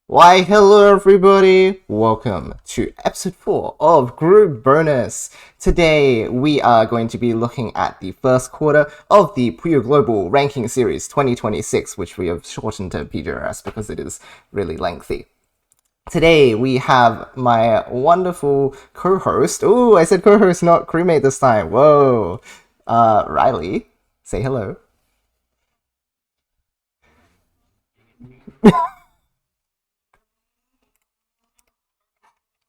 Why, hello everybody! Welcome to episode 4 of Group Bonus. Today we are going to be looking at the first quarter of the Puyo Global Ranking Series 2026, which we have shortened to PGRS because it is really lengthy. Today we have my wonderful co-host. Ooh, I said co-host, not crewmate this time. Whoa. Riley, say hello.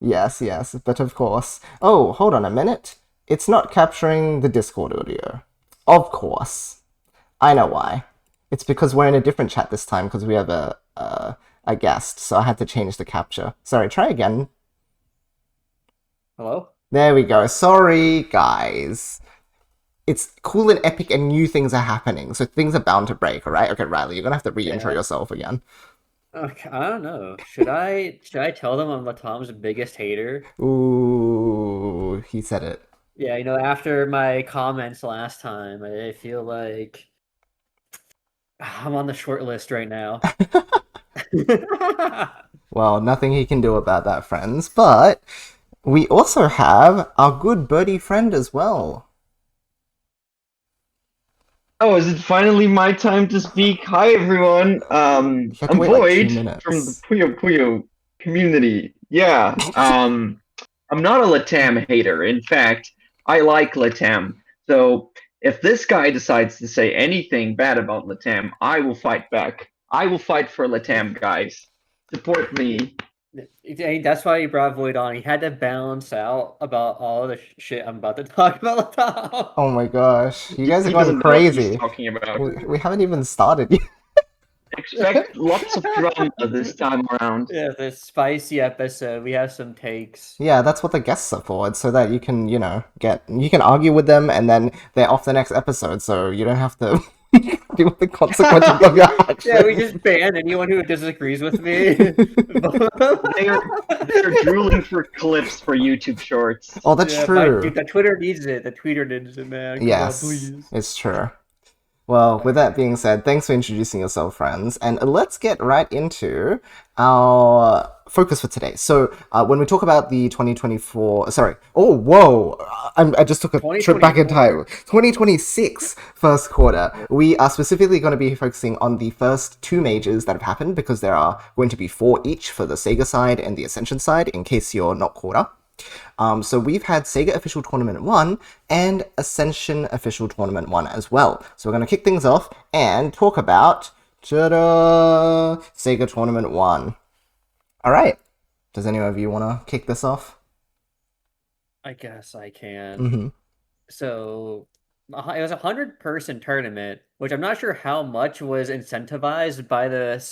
Yes, but of course. Oh, hold on a minute. It's not capturing the Discord audio. Of course. I know why. It's because we're in a different chat this time because we have a guest, so I had to change the capture. Sorry, try again. Hello? There we go. Sorry, guys. It's cool and epic and new things are happening, so things are bound to break, alright? Okay, Riley, you're gonna have to re-intro Yeah. yourself again. Okay, I don't know. Should I tell them I'm Latom's biggest hater? Ooh, he said it. Yeah, after my comments last time, I feel like I'm on the short list right now. Well, nothing he can do about that, friends, but we also have our good birdie friend as well. Oh, is it finally my time to speak? Hi, everyone. You have to I'm wait like Void from the minutes. Puyo Puyo community. Yeah. I'm not a Latam hater. In fact, I like Latam. So if this guy decides to say anything bad about Latam, I will fight back. I will fight for Latam, guys. Support me. That's why he brought Void on. He had to balance out about all the shit I'm about to talk about Latom. Oh my gosh, you guys are He going doesn't know what he's crazy. talking about. We haven't even started yet. Expect lots of drama this time around. Yeah, this spicy episode. We have some takes. Yeah, that's what the guests are for. It's so that you can, you can argue with them and then they're off the next episode, so you don't have to deal with the consequences of your actions. Yeah, we just ban anyone who disagrees with me. They're drooling for clips for YouTube Shorts. Oh, that's Yeah, true. dude, the Twitter needs it. The Twitter needs it, man. Come on, Yes, please. it's true. Well, with that being said, thanks for introducing yourself, friends, and let's get right into our focus for today. So, when we talk about the 2024, sorry, oh, whoa, I just took a trip back in time. 2026 first quarter, we are specifically going to be focusing on the first two majors that have happened because there are going to be 4 each for the Sega side and the Ascension side, in case you're not caught up. So we've had Sega Official Tournament 1 and Ascension Official Tournament 1 as well. So we're going to kick things off and talk about Sega Tournament 1. Alright. Does any of you want to kick this off? I guess I can. Mm-hmm. So, it was a 100-person tournament, which I'm not sure how much was incentivized by the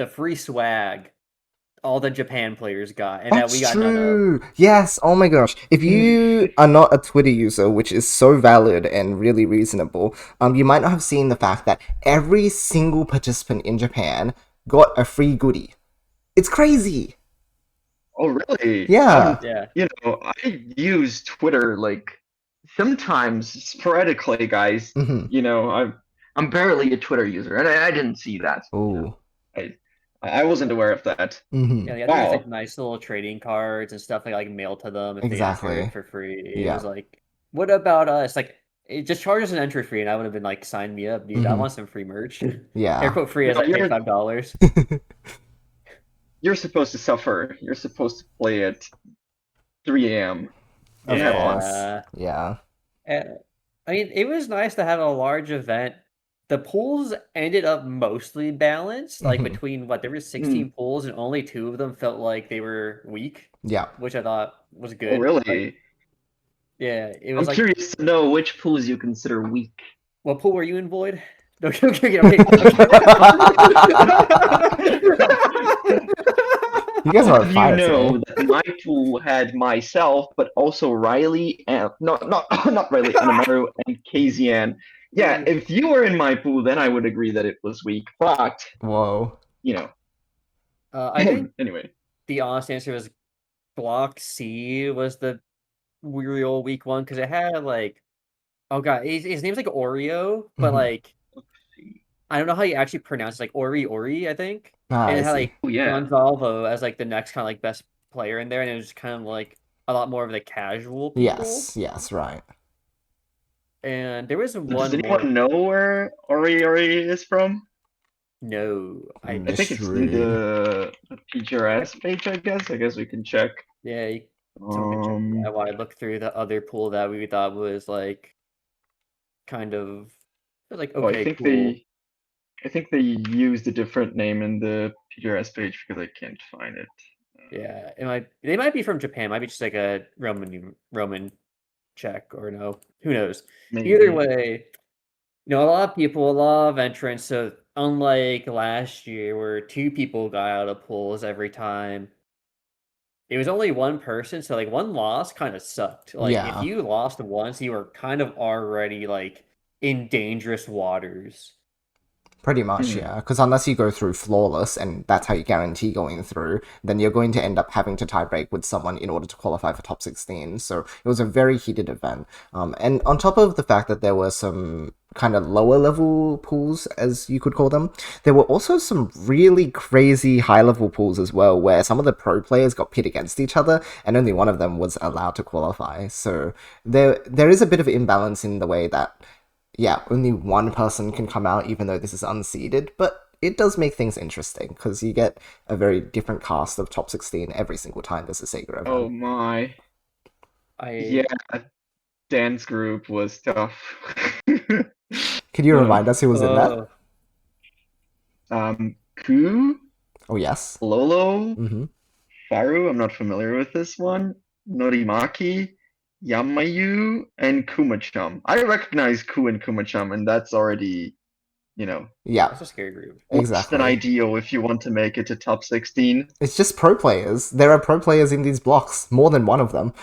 free swag all the Japan players got, and that we got none of. True. Yes. Oh my gosh. If you are not a Twitter user, which is so valid and really reasonable, you might not have seen the fact that every single participant in Japan got a free goodie. It's crazy. Oh, really? Yeah. Yeah. I use Twitter like sometimes sporadically, guys. Mm-hmm. I'm barely a Twitter user, and I didn't see that. Oh. I wasn't aware of that. Mm-hmm. Yeah, I think Wow. there's like nice little trading cards and stuff like mailed to them if Exactly. they enter it for free. It Yeah. was like, what about us? Like, it just charges an entry fee, and I would have been like, sign me up, dude. I Mhm. want some free merch. Yeah. Air quote free No, as like you're- $5. You're supposed to suffer. You're supposed to play at 3 a.m. Of Yeah. course. Yeah. I mean, it was nice to have a large event. The pools ended up mostly balanced, like Mhm. between there were 16 pools, and only 2 of them felt like they were weak, Yeah. which I thought was Oh, good. really? Yeah, it I'm was like, curious to know which pools you consider weak. what pool were you in, Void? Okay. You guys are on You fire know today. that my pool had myself, but also Riley and not Riley, Anamaru and KZN. Yeah, if you were in my pool, then I would agree that it was weak. But Whoa. I think anyway, the honest answer was Block C was the real weak one because it had like, oh god, his name's like Oreo, but Mhm. like I don't know how you actually pronounce it, like Ori, I think. Ah, And I it had see. like Oh yeah. Dongggle as like the next kind of like best player in there, and it was kind of like a lot more of the casual people. Yes, right. And there was Does one more. anyone know where Ori is from? No, I I think it's in Mystery. the PGRS page, I guess. I guess we can check. yeah, someone can check that Um, while I look through the other pool that we thought was like kind of like oh, okay, cool. I think they used a different name in the PGRS page because I can't find it. Yeah, they might be from Japan. Might be just like a Roman check or no, who knows. Either Maybe. way, a lot of people, a lot of entrants. So unlike last year, where two people got out of pools every time, it was only one person. So like one loss kind of sucked. Like if Yeah. you lost once, you were kind of already like in dangerous waters. Pretty much, Hmm. yeah. Because unless you go through flawless, and that's how you guarantee going through, then you're going to end up having to tiebreak with someone in order to qualify for top 16. So it was a very heated event. And on top of the fact that there were some kind of lower level pools, as you could call them, there were also some really crazy high level pools as well, where some of the pro players got pit against each other, and only one of them was allowed to qualify. So there is a bit of imbalance in the way that yeah, only one person can come out, even though this is unseeded, but it does make things interesting because you get a very different cast of top 16 every single time there's a Sega Oh event. my. Yeah, I dance group was tough. Can you Uh, remind us who was in that? Ku, Oh, yes. Lolo, Mm-hmm. Faru, I'm not familiar with this one. Norimaki, Yamayu, and Kumachum. I recognize Ku and Kumachum, and that's already, you know, Yeah, that's a scary group. less than exactly. ideal if you want to make it to top 16. It's just pro players. There are pro players in these blocks, more than one of them.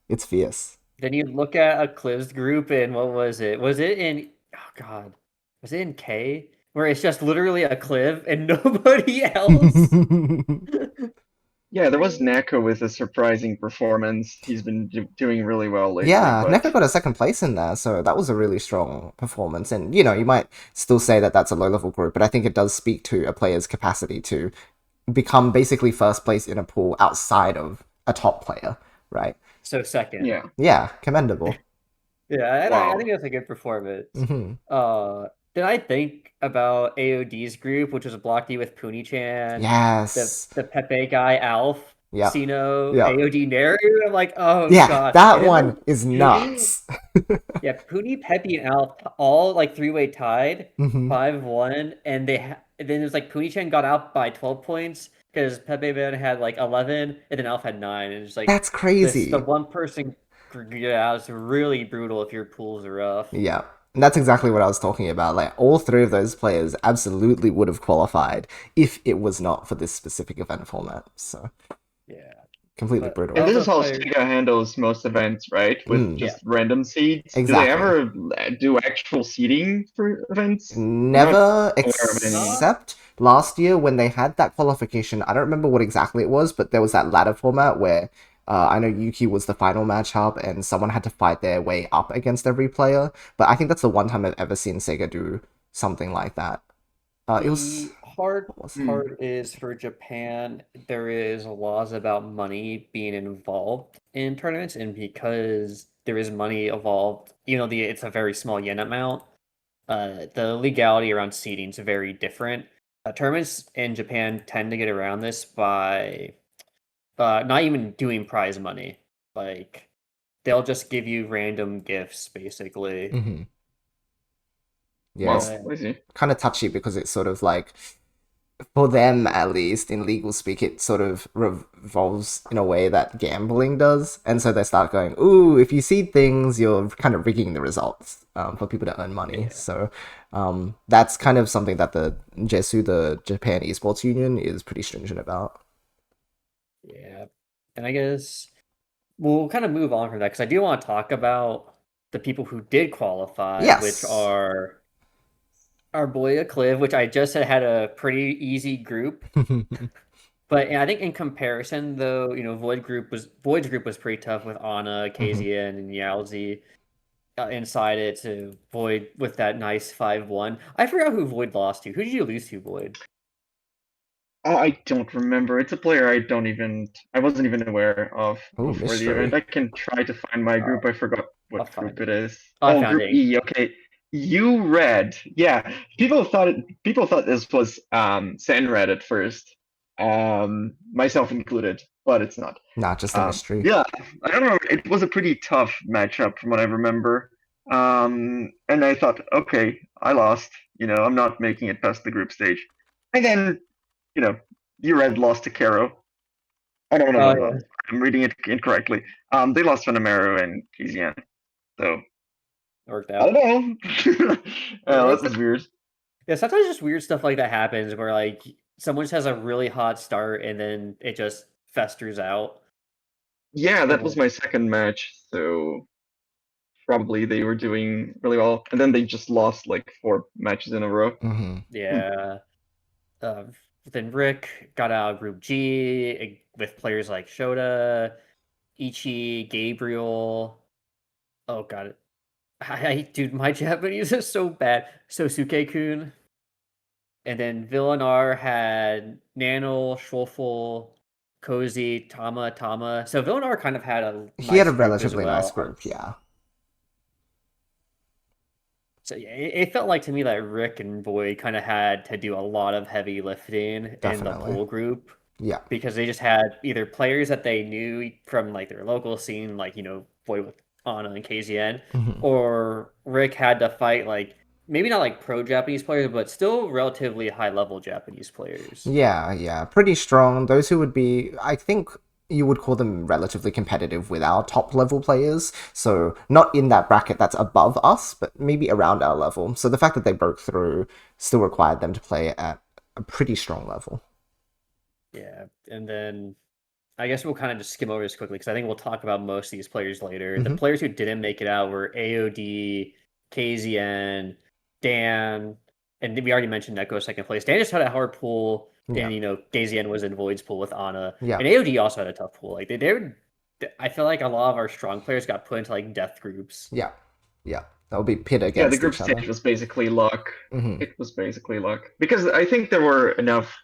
It's fierce. Then you look at a Clivs group, and what was it? Was it in? Oh God, was it in K? Where it's just literally a Cliv and nobody else? Yeah, there was Neko with a surprising performance. He's been doing really well lately, Yeah, but Neko got a second place in there, so that was a really strong performance. And, you know, you might still say that that's a low level group, but I think it does speak to a player's capacity to become basically first place in a pool outside of a top player, right? So second. yeah. Yeah, commendable. Yeah, I think Wow. that's a good performance. Hmm. Then I think about AOD's group, which was a block D with Puni-chan, Yes. the Pepe guy, Alf, Yep. Sino, Yep. AOD Nero. I'm like, oh Yeah, gosh. that And then one is nuts. yeah, Puni, Pepe, and Alf all like three-way tied, Hmm. 5-1, and and then it was like Puni-chan got out by 12 points because Pepe then had like 11, and then Alf had 9, and it's like That's the crazy. one person get out is really brutal if your pools are rough. Yeah. And that's exactly what I was talking about. Like, all three of those players absolutely would have qualified if it was not for this specific event format. So, Yeah, completely but brutal. And this also is how player, SEGA handles most events, right? With Mm, yeah. just random seeds. Do they exactly. ever do actual seeding for events? I'm not Never, aware of any. except last year when they had that qualification. I don't remember what exactly it was, but there was that ladder format where I know Yuuki was the final matchup and someone had to fight their way up against every player. But I think that's the one time I've ever seen Sega do something like that. It was. The hard What was it? Hmm. part is for Japan, there is laws about money being involved in tournaments, and because there is money involved, it's a very small yen amount. The legality around seeding is very different. Tournaments in Japan tend to get around this by not even doing prize money. Like they'll just give you random gifts, basically. Hmm. Yeah, Wow, it's But I see. kind of touchy because it's sort of like for them at least in legal speak it sort of revolves in a way that gambling does, and so they start going, ooh, if you see things you're kind of rigging the results for people to earn money. yeah, So that's kind of something that the jesu, the Japan esports union, is pretty stringent about. yeah. And I guess we'll kind of move on from that because I do want to talk about the people who did qualify, which Yes. are our boy Cliv, which I just said had a pretty easy group. But I think in comparison, though, Void's group was pretty tough with Ana, Mhm. KZN, and Yalzi inside it to Void with that nice 5-1. I forgot who Void lost to. Who did you lose to, Void? I don't remember. It's a player I wasn't even aware of Oh, before the event. mystery. I can try to find my group. I forgot I'll what find group it. it is. I Oh, found Group it. E. Okay. You read. Yeah. People thought this was Senred at first. Myself included, but it's not. Not just a mystery. Yeah, I don't know. It was a pretty tough matchup from what I remember. And I thought, okay, I lost. I'm not making it past the group stage. And then, you know, Red lost to Caro. Oh, no, no, Oh no, yeah, no. I'm reading it incorrectly. They lost to Namero and Kizian. So, worked I out. don't know. This is weird. Yeah, sometimes just weird stuff like that happens where like someone just has a really hot start and then it just festers out. Yeah, that was And my second match. So, probably they were doing really well. And then they just lost like 4 matches in a row. Hmm. yeah, uh, then Rick got out of Group G with players like Shota, Ichi, Gabriel. Oh god, dude, my Japanese is so bad. Sosuke-kun. And then Villanar had Nano, Schwolfel, Cozy, Tama. So Villanar kind of had a He had a nice group as relatively nice well. group, yeah. So yeah, it felt like to me that Rick and Void kind of had to do a lot of heavy lifting in the Definitely. pool group Yeah. because they just had either players that they knew from like their local scene, like Void with Anna and KZN, Hmm. or Rick had to fight like maybe not like pro Japanese players, but still relatively high level Japanese players. Yeah, yeah. Pretty strong. Those who would be, I think you would call them relatively competitive with our top level players. So not in that bracket that's above us, but maybe around our level. So the fact that they broke through still required them to play at a pretty strong level. Yeah, and then I guess we'll kind of just skim over this quickly because I think we'll talk about most of these players later. The Hmm. players who didn't make it out were AOD, KZN, Dan, and we already mentioned Neko second place. Dan just had a hard pool, Yeah. and KZN was in Void's pool with Anna, Yeah. and AOD also had a tough pool. Like they were, I feel like a lot of our strong players got put into like death groups. Yeah. Yeah. That would be pit Yeah, the against group each other. stage was basically luck. Hmm. It was basically luck because I think there were enough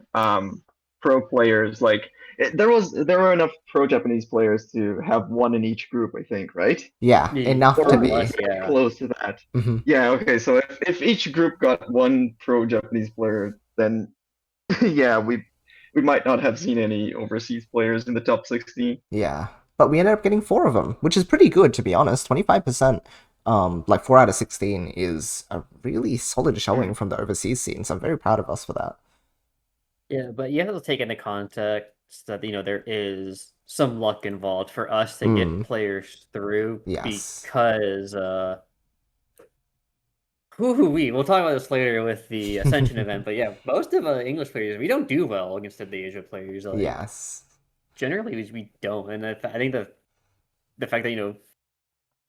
pro players. Like there were enough pro Japanese players to have one in each group. I think, right? Yeah, enough to Or More or be. less, yeah. close to that. Hmm. Yeah. Okay. So if each group got one pro Japanese player, then yeah, we might not have seen any overseas players in the top 16. Yeah. But we ended up getting 4 of them, which is pretty good, to be honest. 25%, like 4 out of 16 is a really solid showing from the overseas scene. So I'm very proud of us for that. Yeah, but you have to take into context that there is some luck involved for us to get Mm, players through yes. because we'll talk about this later with the Ascension event, but yeah, most of the English players we don't do well against the Asia players. Like Yes. generally we don't, and I think the fact that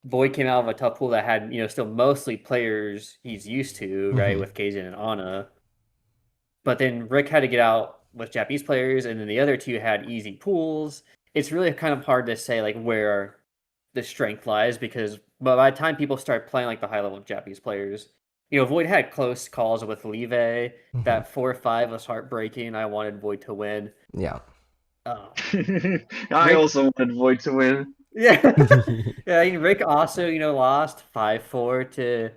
Void came out of a tough pool that had still mostly players he's used to, right, Hmm. with Kazin and Ana. But then Rick had to get out with Japanese players, and then the other two had easy pools. It's really kind of hard to say like where the strength lies because by the time people start playing like the high level Japanese players, Void had close calls with Live. Hmm. That 4-5 was heartbreaking. I wanted Void to win. Yeah. Uh, I Rick, also wanted Void to win. yeah, yeah. Rick also lost 5-4 to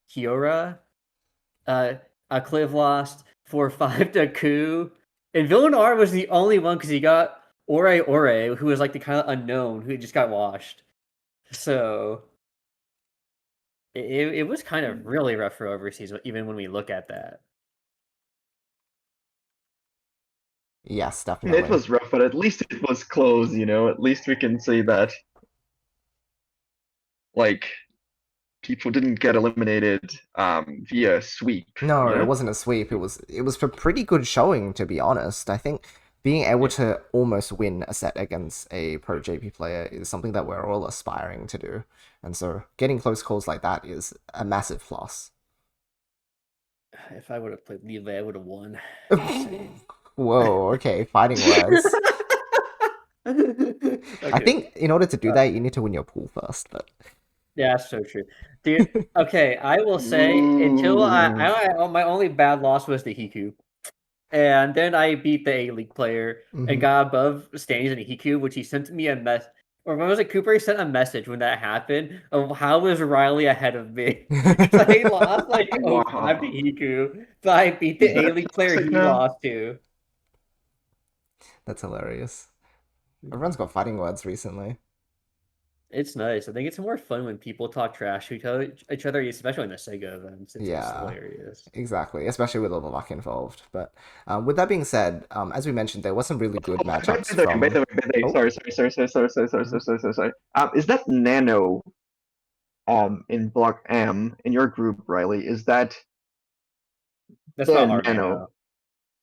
Kiora. Uh, Cliv lost 4-5 to Ku. And Villanар was the only one because he got Ore, who was like the kind of unknown who just got washed. So it was kind of really rough for overseas, even when we look at that. Yes, It definitely. was rough, but at least it was close, At least we can say that, like, people didn't get eliminated via sweep, No, it wasn't a sweep. It was a pretty good showing, to be honest. I think being able Yeah. to almost win a set against a pro JP player is something that we're all aspiring to do. And so getting close calls like that is a massive plus. If I would have played Live, I would have won. Whoa, okay, fighting words. I Okay. think in order to do that, you need to win your pool first, but Yeah, that's so true. Dude, okay, I will say until Ooh. my only bad loss was the Hiku. And then I beat the A-League player and Mhm. got above standings in Hiku, which he sent me a mess. Or when was it? Cooper sent a message when that happened of how was Riley ahead of me? So he lost like oh 05 to Wow. Hiku. So I beat the Is that A-League player toxic he now? lost to. That's hilarious. Everyone's got fighting words recently. It's nice. I think it's more fun when people talk trash to each other, especially in the SEGA events. It's Yeah, hilarious. exactly. Especially with all the luck involved. But with that being said, as we mentioned, there were some really good Oh, matchups by from. the way, Oh, mhm. sorry. Is that Nano in Block M in your group, Riley? Is that That's not the our Nano? Nano.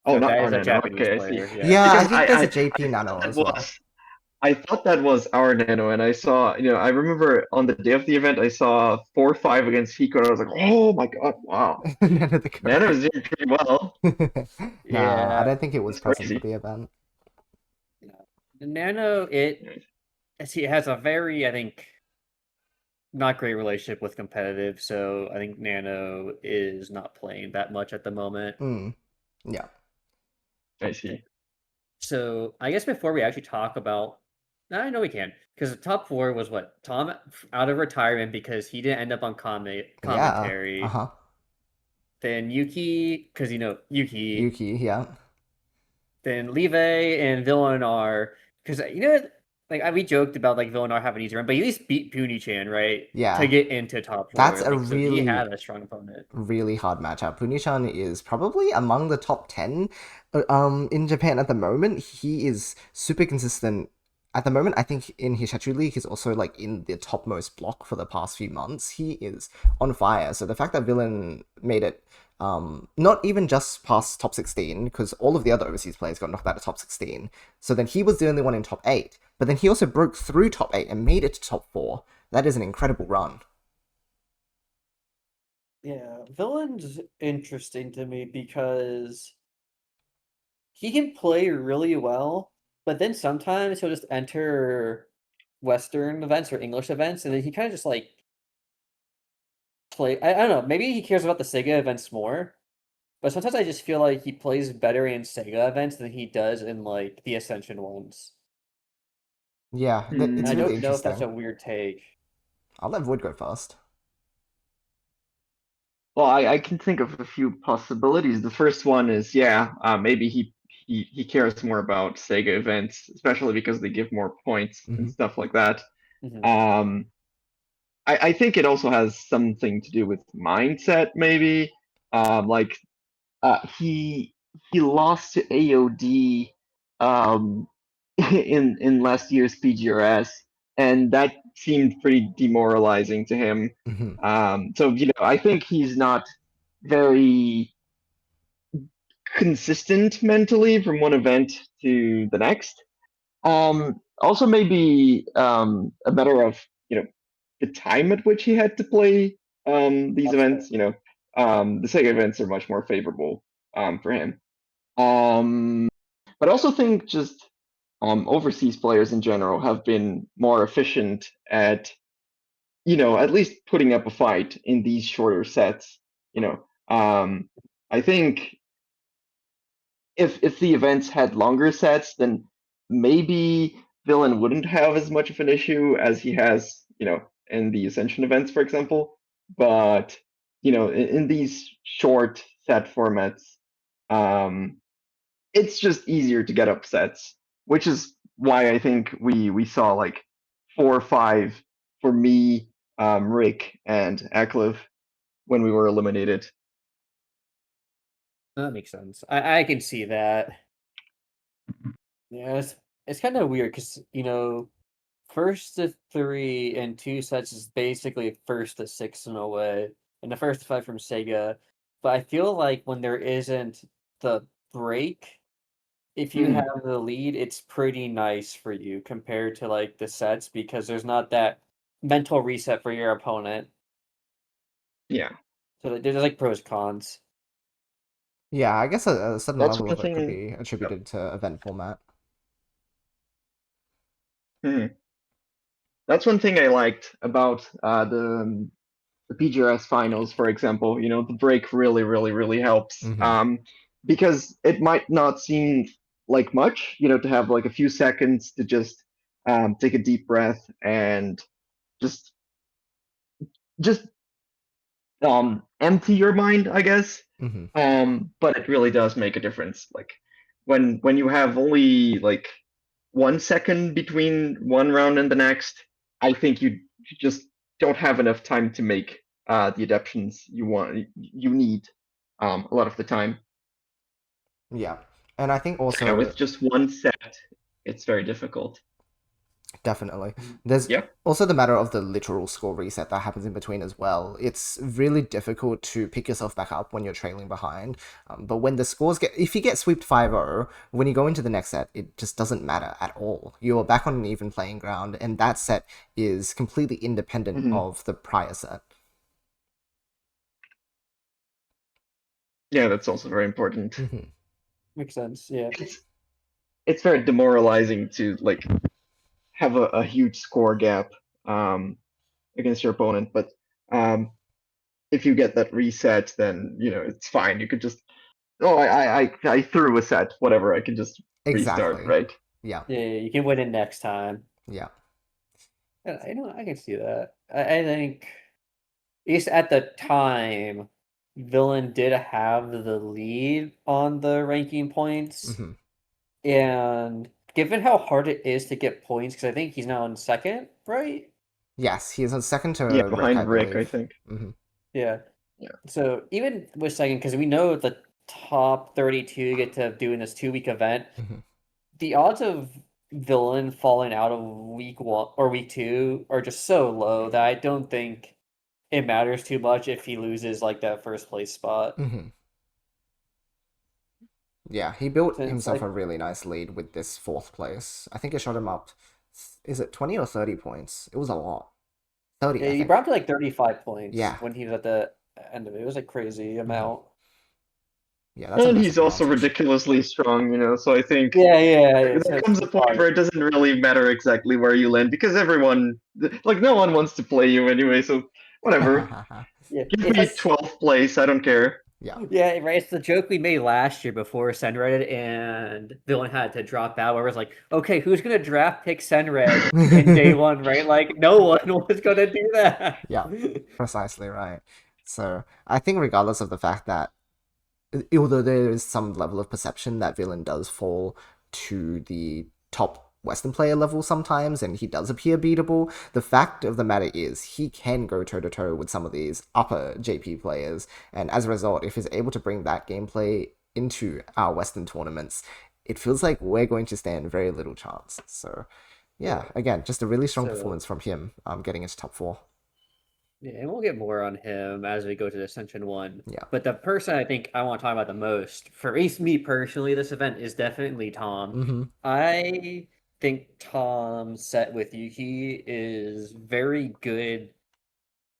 Oh, So not that our is a Nano. Japanese Okay, I see. player. Yeah. Yeah, I Because think there's a I JP thought Nano that as well. was I thought that was our Nano, and I saw, I remember on the day of the event, I saw 4-5 against Hiko, and I was like, oh my god, wow. Nano the Nano's goat. doing pretty well. Nah, I Yeah. don't think it was That's present for crazy. the event. The Nano, it has a very, I think, not great relationship with competitive, so I think Nano is not playing that much at the moment. Mm, yeah. I see. So I guess before we actually talk about, I know we can, because the top four was what Tom out of retirement because he didn't end up on Yeah. commentary. Uh-huh. Then Yuuki, because Yuuki. Yuki, yeah. Then Live and Villanar, because we joked about like Villanar having an easy run, but he at least beat Puny-chan, right, to Yeah. get into top That's four. a Like so, he really, had a strong opponent. really hard matchup. Punishan is probably among the top 10 in Japan at the moment. He is super consistent. At the moment, I think in Hishatsu League, he's also like in the topmost block for the past few months. He is on fire. So the fact that Villain made it not even just past top 16, because all of the other overseas players got knocked out of top 16. So then he was the only one in top 8. But then he also broke through top 8 and made it to top 4. That is an incredible run. Yeah, Villain's interesting to me because he can play really well, but then sometimes he'll just enter Western events or English events, and then he kind of just like play. I don't know. Maybe he cares about the Sega events more, but sometimes I just feel like he plays better in Sega events than he does in like the Ascension ones. Yeah, And it's I really don't know if that's interesting. a weird take. I'll let Void go first. Well, I can think of a few possibilities. The first one is, maybe he cares more about Sega events, especially because they give more points and Hmm. stuff like that. Mhm. Um, I think it also has something to do with mindset, maybe. Like he lost to AOD um, in last year's PGRS, and that seemed pretty demoralizing to him. Hmm. So I think he's not very consistent mentally from one event to the next. Also, maybe a matter of the time at which he had to play these That's fair. events. The Sega events are much more favorable for him. Um, but I also think just overseas players in general have been more efficient at at least putting up a fight in these shorter sets. I think if the events had longer sets, then maybe Villain wouldn't have as much of an issue as he has, in the Ascension events, for example. But in these short set formats, um, it's just easier to get upsets, which is why I think we saw like 4 or 5 for me, Rick, and Aklif when we were eliminated. That makes sense. I can see that. Yeah, it's kind of weird because first to three and two sets is basically first to six in a way, and the first to five from Sega. But I feel like when there isn't the break, if you Hmm, have the lead, it's pretty nice for you compared to like the sets because there's not that mental reset for your opponent. yeah, So there's like pros cons. Yeah, I guess a certain that's level one of it could thing. be attributed to event format. Hmm. That's one thing I liked about the PGRS finals, for example. The break really, really, really helps. Hmm. because it might not seem like much, to have like a few seconds to just take a deep breath and just just empty your mind, I guess. Hmm. But it really does make a difference. Like when you have only like 1 second between one round and the next, I think you just don't have enough time to make the adaptations you need a lot of the time. Yeah. And I think Yeah, also, with just one set, it's very difficult. definitely, there's Yeah. also the matter of the literal score reset that happens in between as well. It's really difficult to pick yourself back up when you're trailing behind. But when the scores if you get swept 5-0, when you go into the next set, it just doesn't matter at all. You're back on an even playing ground, and that set is completely independent Mhm. of the prior set. Yeah, that's also very important. Hmm. Makes sense. Yeah. It's very demoralizing to like have a huge score gap against your opponent, but um, if you get that reset, then it's fine. You could just I threw a set, whatever. I can just restart, Exactly. right? Yeah. Yeah, you can win it next time. Yeah. And I can see that. I think, at least at the time, Villain did have the lead on the ranking points. Hmm. And given how hard it is to get points, because I think he's now in second, right? Yes, he is on second to Yeah, Rick, I behind Rick, I believe. think. Hmm. Yeah. Yeah. So even with second, because we know the top 32 get to doing this 2-week event, Hmm. the odds of Villain falling out of week 1 or week 2 are just so low that I don't think it matters too much if he loses like that first place spot. Hmm. Yeah, he built Since himself like a really nice lead with this fourth place. I think it shot him up. Is it 20 or 30 points? It was a lot. 30, yeah, I he think. brought up to like 35 points Yeah. when he was at the end of it. It was a crazy Hmm. amount. Yeah, that's a And massive he's also advantage. ridiculously strong, so I think Yeah. there So comes a point where it doesn't really matter exactly where you land because like, no one wants to play you anyway, so whatever. yeah, Give it's me like 12th place, I don't care. Yeah. yeah, right. It's the joke we made last year before Senred and Villain had to drop out. Where it was like, okay, who's gonna draft pick Senred in day one, right? Like, no one was gonna do that. Yeah, precisely right. So I think regardless of the fact that although there is some level of perception that Villain does fall to the top Western player level sometimes, and he does appear beatable, the fact of the matter is he can go toe to toe with some of these upper JP players, and as a result, if he's able to bring that gameplay into our Western tournaments, it feels like we're going to stand very little chance. So, yeah, again, just a really strong So performance from him, getting into top 4. yeah, and we'll get more on him as we go to the Ascension one. Yeah. But the person I think I want to talk about the most, for at least me personally, this event is definitely Tom. Mm-hmm. I think Tom's set with Yuki is very good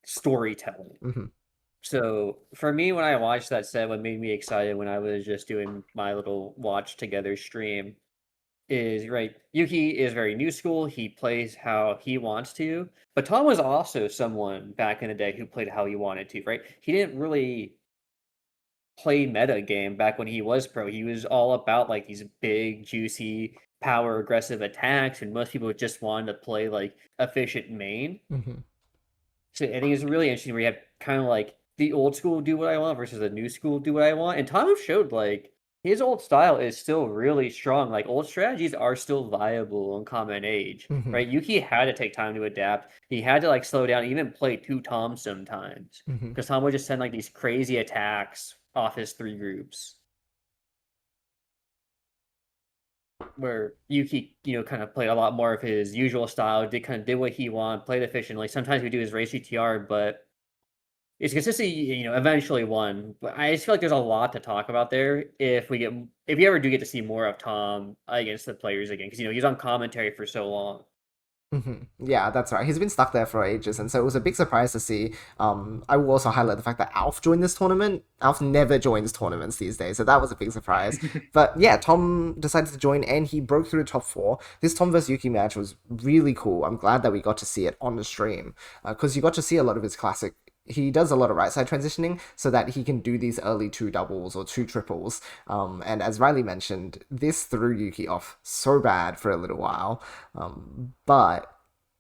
storytelling. Mm-hmm. So for me, when I watched that set, what made me excited when I was just doing my little watch together stream is right. Yuki is very new school. He plays how he wants to, but Tom was also someone back in the day who played how he wanted to. Right? He didn't really play meta game back when he was pro. He was all about like these big, juicy, power aggressive attacks, and most people just wanted to play like efficient main. Mm-hmm. So I think it's really interesting where you have kind of like the old school do what I want versus the new school do what I want. And Tom showed like his old style is still really strong. Like old strategies are still viable in common age, Mm-hmm. right? Yuki had to take time to adapt. He had to like slow down, even play two Toms sometimes. Mm-hmm. Because Tom would just send like these crazy attacks off his three groups. Where Yuki, kind of played a lot more of his usual style, did what he wanted, played efficiently. Sometimes we do his race GTR, but it's consistently, eventually won. But I just feel like there's a lot to talk about there if you ever do get to see more of Tom against the players again, because he's on commentary for so long. Mm-hmm. Yeah, that's right. He's been stuck there for ages, and so it was a big surprise to see. I will also highlight the fact that Alf joined this tournament. Alf never joins tournaments these days, so that was a big surprise. But yeah, Tom decided to join, and he broke through top 4. This Tom vs Yuki match was really cool. I'm glad that we got to see it on the stream, because you got to see a lot of his classic he does a lot of right side transitioning so that he can do these early two doubles or two triples. And as Riley mentioned, this threw Yuuki off so bad for a little while. But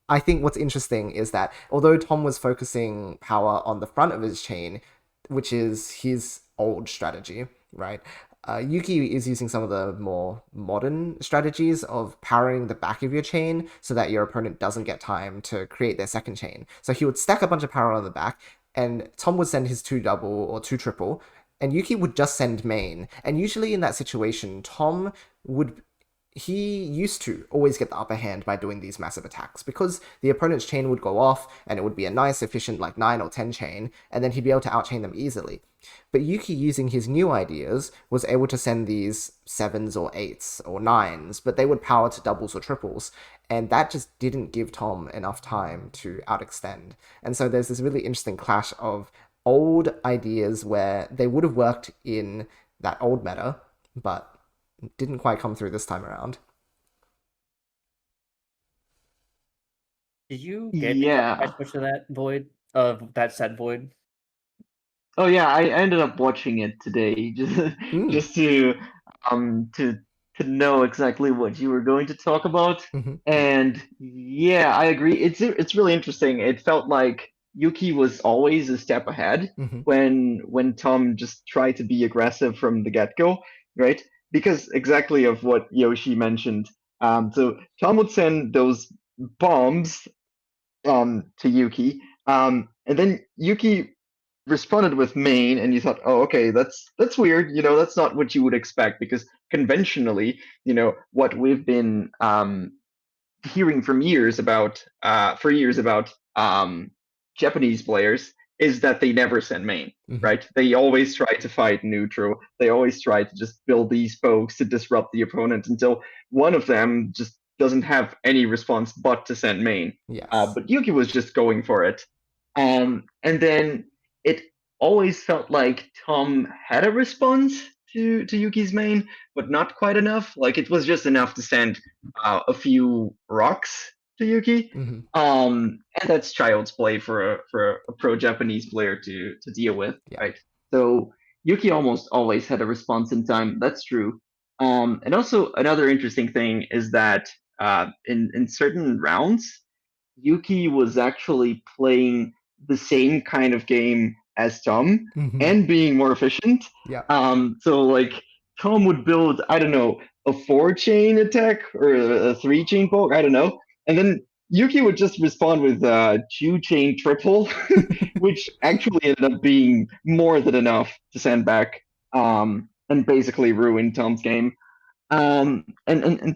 I think what's interesting is that although Tom was focusing power on the front of his chain, which is his old strategy, right? Yuuki is using some of the more modern strategies of powering the back of your chain so that your opponent doesn't get time to create their second chain. So he would stack a bunch of power on the back, and Tom would send his two double or two triple, and Yuuki would just send main. And usually in that situation, Tom would he used to always get the upper hand by doing these massive attacks because the opponent's chain would go off and it would be a nice, efficient, like 9 or 10 chain, and then he'd be able to outchain them easily. But Yuuki, using his new ideas, was able to send these 7s or 8s or 9s, but they would power to doubles or triples, and that just didn't give Tom enough time to outextend. And so there's this really interesting clash of old ideas where they would have worked in that old meta, but didn't quite come through this time around. Did you get Yeah. as much of that void of that set void? Oh yeah, I ended up watching it today just to know exactly what you were going to talk about. And yeah, I agree. It's really interesting. It felt like Yuki was always a step ahead when Tom just tried to be aggressive from the get-go, right? Because exactly of what Yoshi mentioned. So Tom would send those bombs to Yuki, and then Yuki responded with main, and you thought, oh, okay, that's weird. That's not what you would expect because conventionally, what we've been hearing for years about Japanese players is that they never send main, right? They always try to fight neutral. They always try to just build these pokes to disrupt the opponent until one of them just doesn't have any response but to send main. Yes. But Yuki was just going for it. And then it always felt like Tom had a response to Yuki's main, but not quite enough. Like it was just enough to send a few rocks to Yuki. And that's child's play for a pro Japanese player to deal with, right? So Yuki almost always had a response in time. That's true. And also another interesting thing is that in certain rounds, Yuki was actually playing the same kind of game as Tom and being more efficient. Yeah. So like Tom would build, I don't know, a 4-chain attack or a 3-chain poke, I don't know, and then Yuki would just respond with 2-chain triple, which actually ended up being more than enough to send back and basically ruin Tom's game. And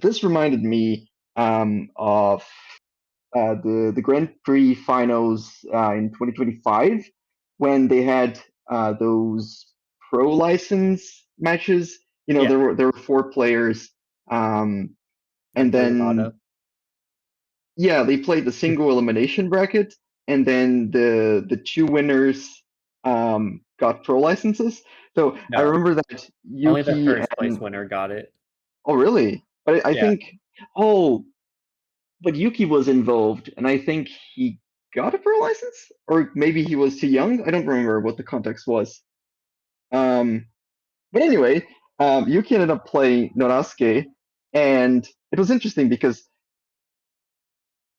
this reminded me of the Grand Prix finals in 2025 when they had those pro license matches. Yeah. There were 4 players, and then they played the single elimination bracket, and then the 2 winners got pro licenses. So No. I remember that Yuki Only the first place winner got it. Oh really? But I think but Yuki was involved, and I think he got a pro license, or maybe he was too young. I don't remember what the context was. But anyway, Yuki ended up playing Norasuke, and it was interesting because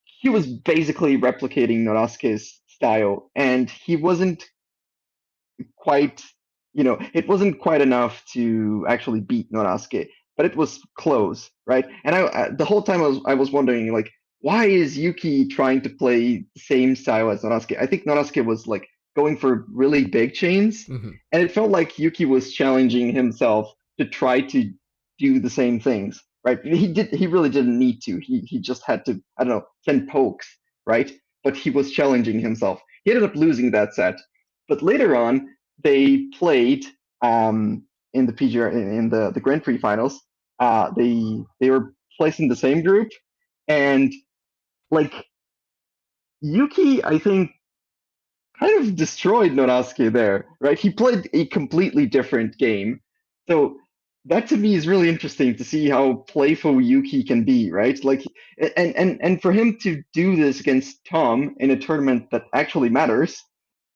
he was basically replicating Norasuke's style, and he wasn't quite, it wasn't quite enough to actually beat Norasuke, but it was close, right? And the whole time I was wondering, like, why is Yuki trying to play the same style as Norasuke? I think Norasuke was like going for really big chains, and it felt like Yuki was challenging himself to try to do the same things, right? He really didn't need to. He just had to, I don't know, send pokes, right? But he was challenging himself. He ended up losing that set. But later on, they played in the in the Grand Prix finals. They were placed in the same group, and like Yuki, I think, kind of destroyed Norasuke there, right? He played a completely different game. So that to me is really interesting to see how playful Yuki can be, right? Like and for him to do this against Tom in a tournament that actually matters,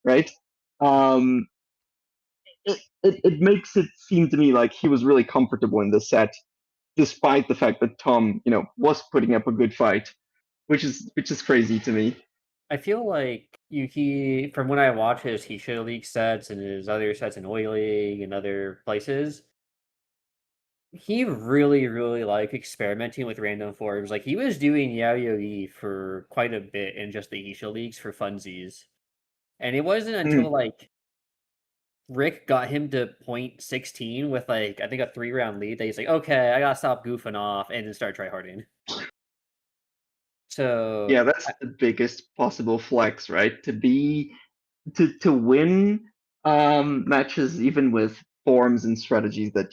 right? Um, it makes it seem to me like he was really comfortable in the set, despite the fact that Tom, was putting up a good fight, which is crazy to me. I feel like Yuki, from when I watch his Hisha League sets and his other sets in Oil League and other places, he really, really like experimenting with random forms. Like he was doing Yaoi for quite a bit in just the Hisha Leagues for funsies. And it wasn't until Mm, like Rick got him to point 16 with like I think a 3-round lead that he's like, okay, I gotta stop goofing off and then start tryharding. So yeah, that's the biggest possible flex, right? To win matches even with forms and strategies that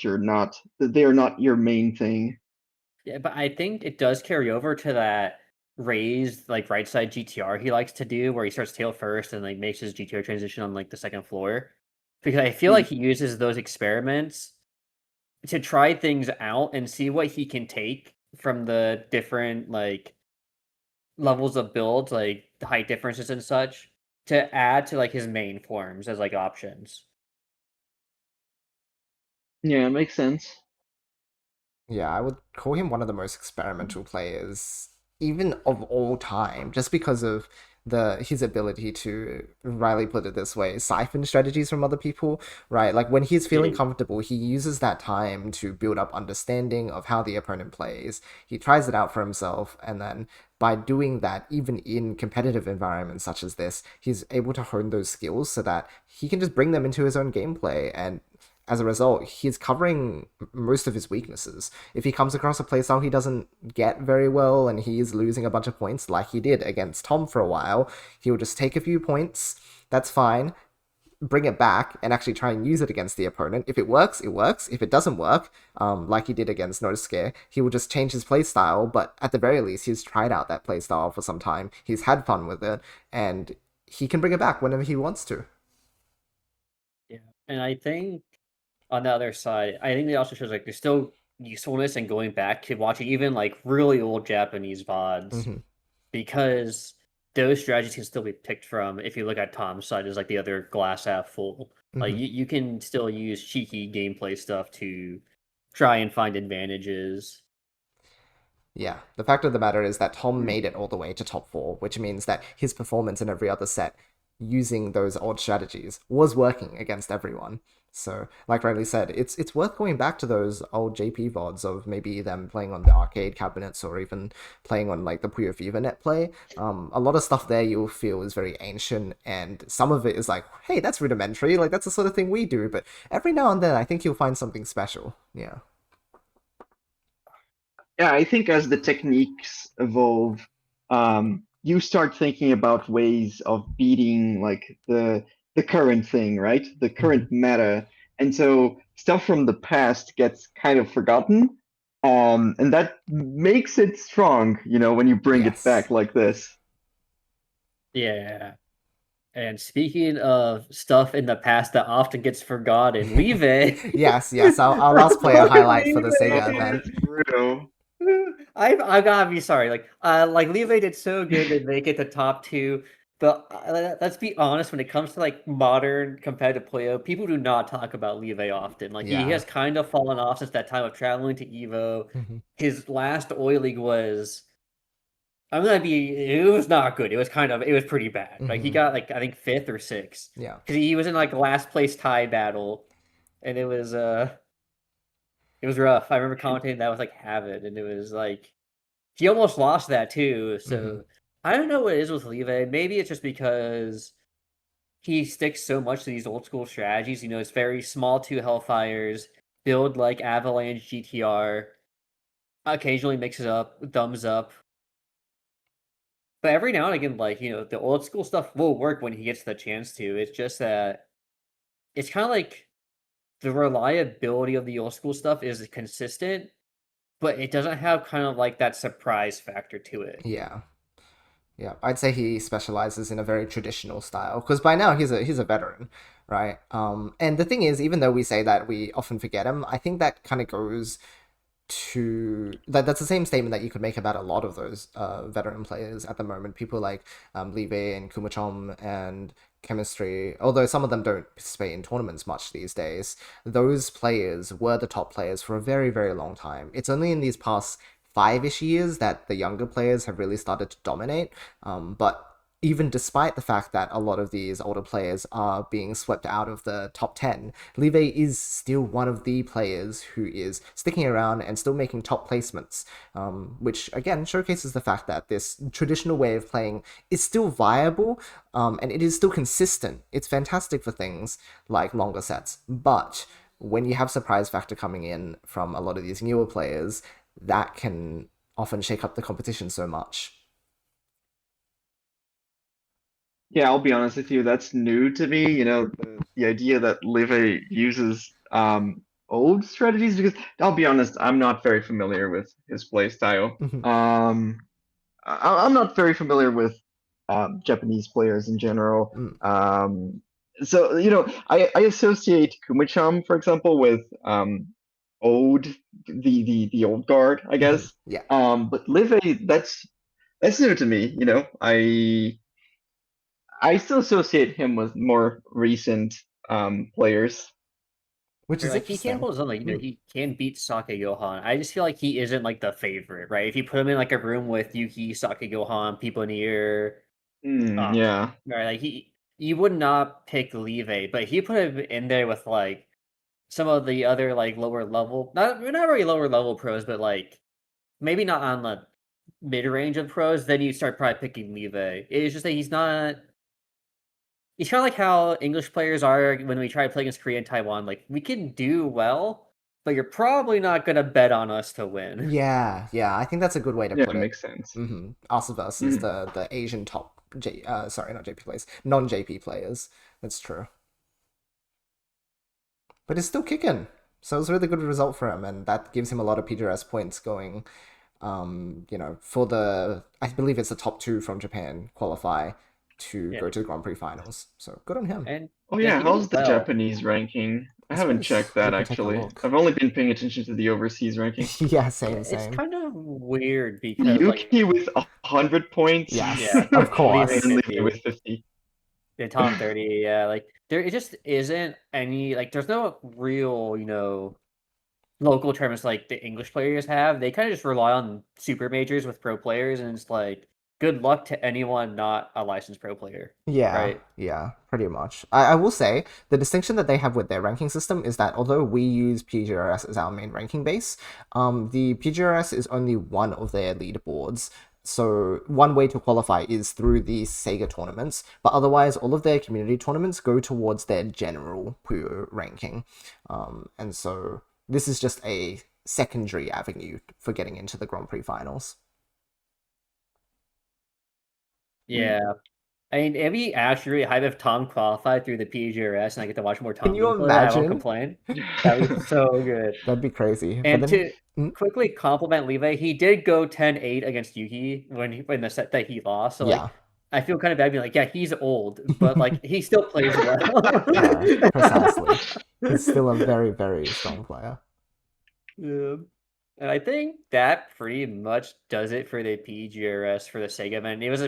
they are not your main thing. yeah, but I think it does carry over to that raised like right side GTR he likes to do where he starts tail first and like makes his GTR transition on like the second floor. Because I feel Mm, like he uses those experiments to try things out and see what he can take from the different like levels of builds, like the height differences and such, to add to like his main forms as like options. yeah, it makes sense. Yeah, I would call him one of the most experimental players, even of all time, just because of his ability to, Riley put it this way, siphon strategies from other people, right? Like when he's feeling Yeah. comfortable, he uses that time to build up understanding of how the opponent plays. He tries it out for himself, and then by doing that, even in competitive environments such as this, he's able to hone those skills so that he can just bring them into his own gameplay. And as a result, he's covering most of his weaknesses. If he comes across a playstyle he doesn't get very well and he's losing a bunch of points, like he did against Tom for a while, he'll just take a few points. That's fine. Bring it back and actually try and use it against the opponent. If it works, it works. If it doesn't work, like he did against Notice Scare, he will just change his playstyle. But at the very least, he's tried out that playstyle for some time. He's had fun with it, and he can bring it back whenever he wants to. Yeah. And I think on the other side, I think it also shows like there's still usefulness in going back to watching even like really old Japanese VODs Mm-hmm. because those strategies can still be picked from if you look at Tom's side as like the other glass half full. Like Mm-hmm. you can still use cheeky gameplay stuff to try and find advantages. Yeah, the fact of the matter is that Tom Mm. made it all the way to top four, which means that his performance in every other set using those old strategies was working against everyone. So, like Riley said, it's worth going back to those old JP VODs of maybe them playing on the arcade cabinets or even playing on like the Puyo Fever net play. A lot of stuff there you'll feel is very ancient, and some of it is like, hey, that's rudimentary, like that's the sort of thing we do. But every now and then, I think you'll find something special. Yeah. Yeah, I think as the techniques evolve, you start thinking about ways of beating like the current thing, right? The Mm-hmm. current meta, and so stuff from the past gets kind of forgotten, and that makes it strong, when you bring it Yes. back like this. Yeah. And speaking of stuff in the past that often gets forgotten, leave it. Yes, yes. Our last player highlight for the Sega Oh, event. that's brutal. I gotta be sorry. Like Levi did so good to make it the top two. But let's be honest, when it comes to like modern competitive play, people do not talk about Levi often. Like he Yeah. has kind of fallen off since that time of traveling to Evo. Hmm. His last Oil League was it was not good. It was pretty bad. Like he Hmm. got like I think fifth or sixth Yeah. because he was in like last place tie battle, and it was rough. I remember commentating that with like Habit, and it was like he almost lost that too. Hmm. So I don't know what it is with Leve. Maybe it's just because he sticks so much to these old school strategies. It's very small two Hellfires, build like Avalanche GTR, occasionally mixes up, thumbs up. But every now and again, like, the old school stuff will work when he gets the chance to. It's just that it's kind of like the reliability of the old school stuff is consistent, but it doesn't have kind of like that surprise factor to it. Yeah. Yeah. I'd say he specializes in a very traditional style because by now he's a veteran, right? And the thing is, even though we say that we often forget him, I think that kind of goes that's the same statement that you could make about a lot of those veteran players at the moment. People like Live and Kumachom and Chemistry, although some of them don't participate in tournaments much these days, those players were the top players for a very, very long time. It's only in these past 5-ish years that the younger players have really started to dominate. But even despite the fact that a lot of these older players are being swept out of the top 10, Live is still one of the players who is sticking around and still making top placements, which again showcases the fact that this traditional way of playing is still viable, and it is still consistent. It's fantastic for things like longer sets, but when you have surprise factor coming in from a lot of these newer players, that can often shake up the competition so much. Yeah, I'll be honest with you, that's new to me, the idea that Live uses old strategies, because I'll be honest, I'm not very familiar with his play style. I'm not very familiar with Japanese players in general. So, I associate Kumacham, for example, with old the old guard, I guess. Yeah. But Live, that's new to me, I still associate him with more recent players. Which is Like he can interesting. hold his own, like he can beat Sake Gohan. I just feel like he isn't like the favorite, right? If you put him in like a room with Yuuki, Sake Gohan, people near, Yeah. right, like you would not pick Live, but if you put him in there with like some of the other like lower level, not really lower level pros, but like maybe not on the mid range of pros, then you start probably picking Live. It's just that he's kind of like how English players are when we try to play against Korea and Taiwan. Like, we can do well, but you're probably not going to bet on us to win. Yeah, I think that's a good way to Yeah, put it it. makes sense. Us versus the Asian top sorry, not JP players, non-JP players. That's true. But it's still kicking. So it's a really good result for him, and that gives him a lot of PGRS points going. For I believe it's the top 2 from Japan qualify to go to the Grand Prix finals. So good on him. And Oh yeah, he did how's the well. Japanese ranking? I haven't checked that we can take a actually. look. I've only been paying attention to the overseas ranking. Yeah, same. It's kind of weird because like Yuuki with 100 points. Yes, yeah, of course. And Live with 50. the top 30, yeah, like there it just isn't any like there's no real, local tournaments like the English players have. They kind of just rely on super majors with pro players, and it's like good luck to anyone not a licensed pro player. Yeah, Right. yeah, pretty much. I will say the distinction that they have with their ranking system is that although we use PGRS as our main ranking base, the PGRS is only one of their leaderboards. So one way to qualify is through the SEGA tournaments, but otherwise all of their community tournaments go towards their general Puyo ranking. And so this is just a secondary avenue for getting into the Grand Prix finals. Yeah. I mean, it'd be actually really hype if Tom qualified through the PGRS and I get to watch more Tom Can you play. I won't imagine? complain. That'd be so good. That'd be crazy. And But then, to quickly compliment Levi, he did go 10-8 against Yuki in the set that he lost. So yeah. like I feel kind of bad being like, yeah, he's old, but like he still plays well. Precisely. He's still a very, very strong player. Yeah. And I think that pretty much does it for the PGRS for the SEGA event. It was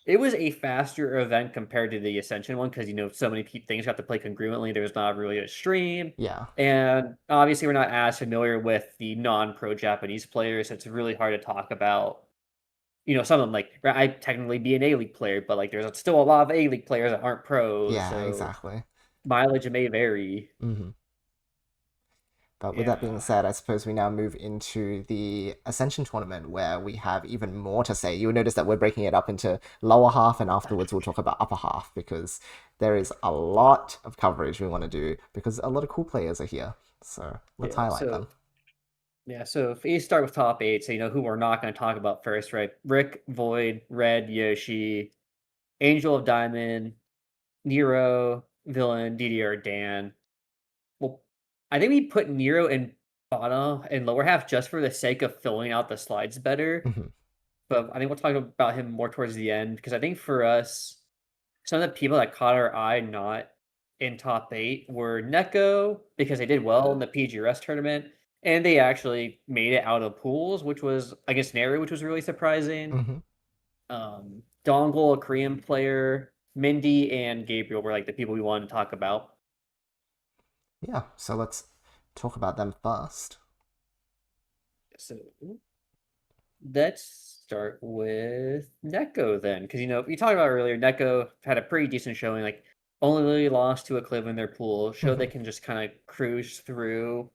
it was a faster event compared to the Ascension one because so many things got to play congruently. There was not really a stream. Yeah. And obviously we're not as familiar with the non-pro Japanese players. So it's really hard to talk about. Some of them like I technically be an A-League player, but like there's still a lot of A-League players that aren't pros. Yeah, So exactly. mileage may vary. But with that being said, I suppose we now move into the Ascension tournament where we have even more to say. You'll notice that we're breaking it up into lower half, and afterwards we'll talk about upper half because there is a lot of coverage we want to do because a lot of cool players are here. So let's highlight them. Yeah, so if we start with top 8, so who we're not going to talk about first, right? Rick, Void, Red, Yoshi, Angel of Diamond, Niro, Villain, DDR, Dan. Well, I think we put Niro in bottom and lower half just for the sake of filling out the slides better. But I think we'll talk about him more towards the end because I think for us, some of the people that caught our eye not in top 8 were Neko because they did well in the PGRS tournament, And they actually made it out of pools, which was against Niro, which was really surprising. Dongggle, a Korean player, Mindy, and Gabriel were like the people we wanted to talk about. Yeah, so let's talk about them first. So let's start with Neko then, because we talked about earlier. Neko had a pretty decent showing, like only really lost to a Cliv in their pool. Showed they can just kind of cruise through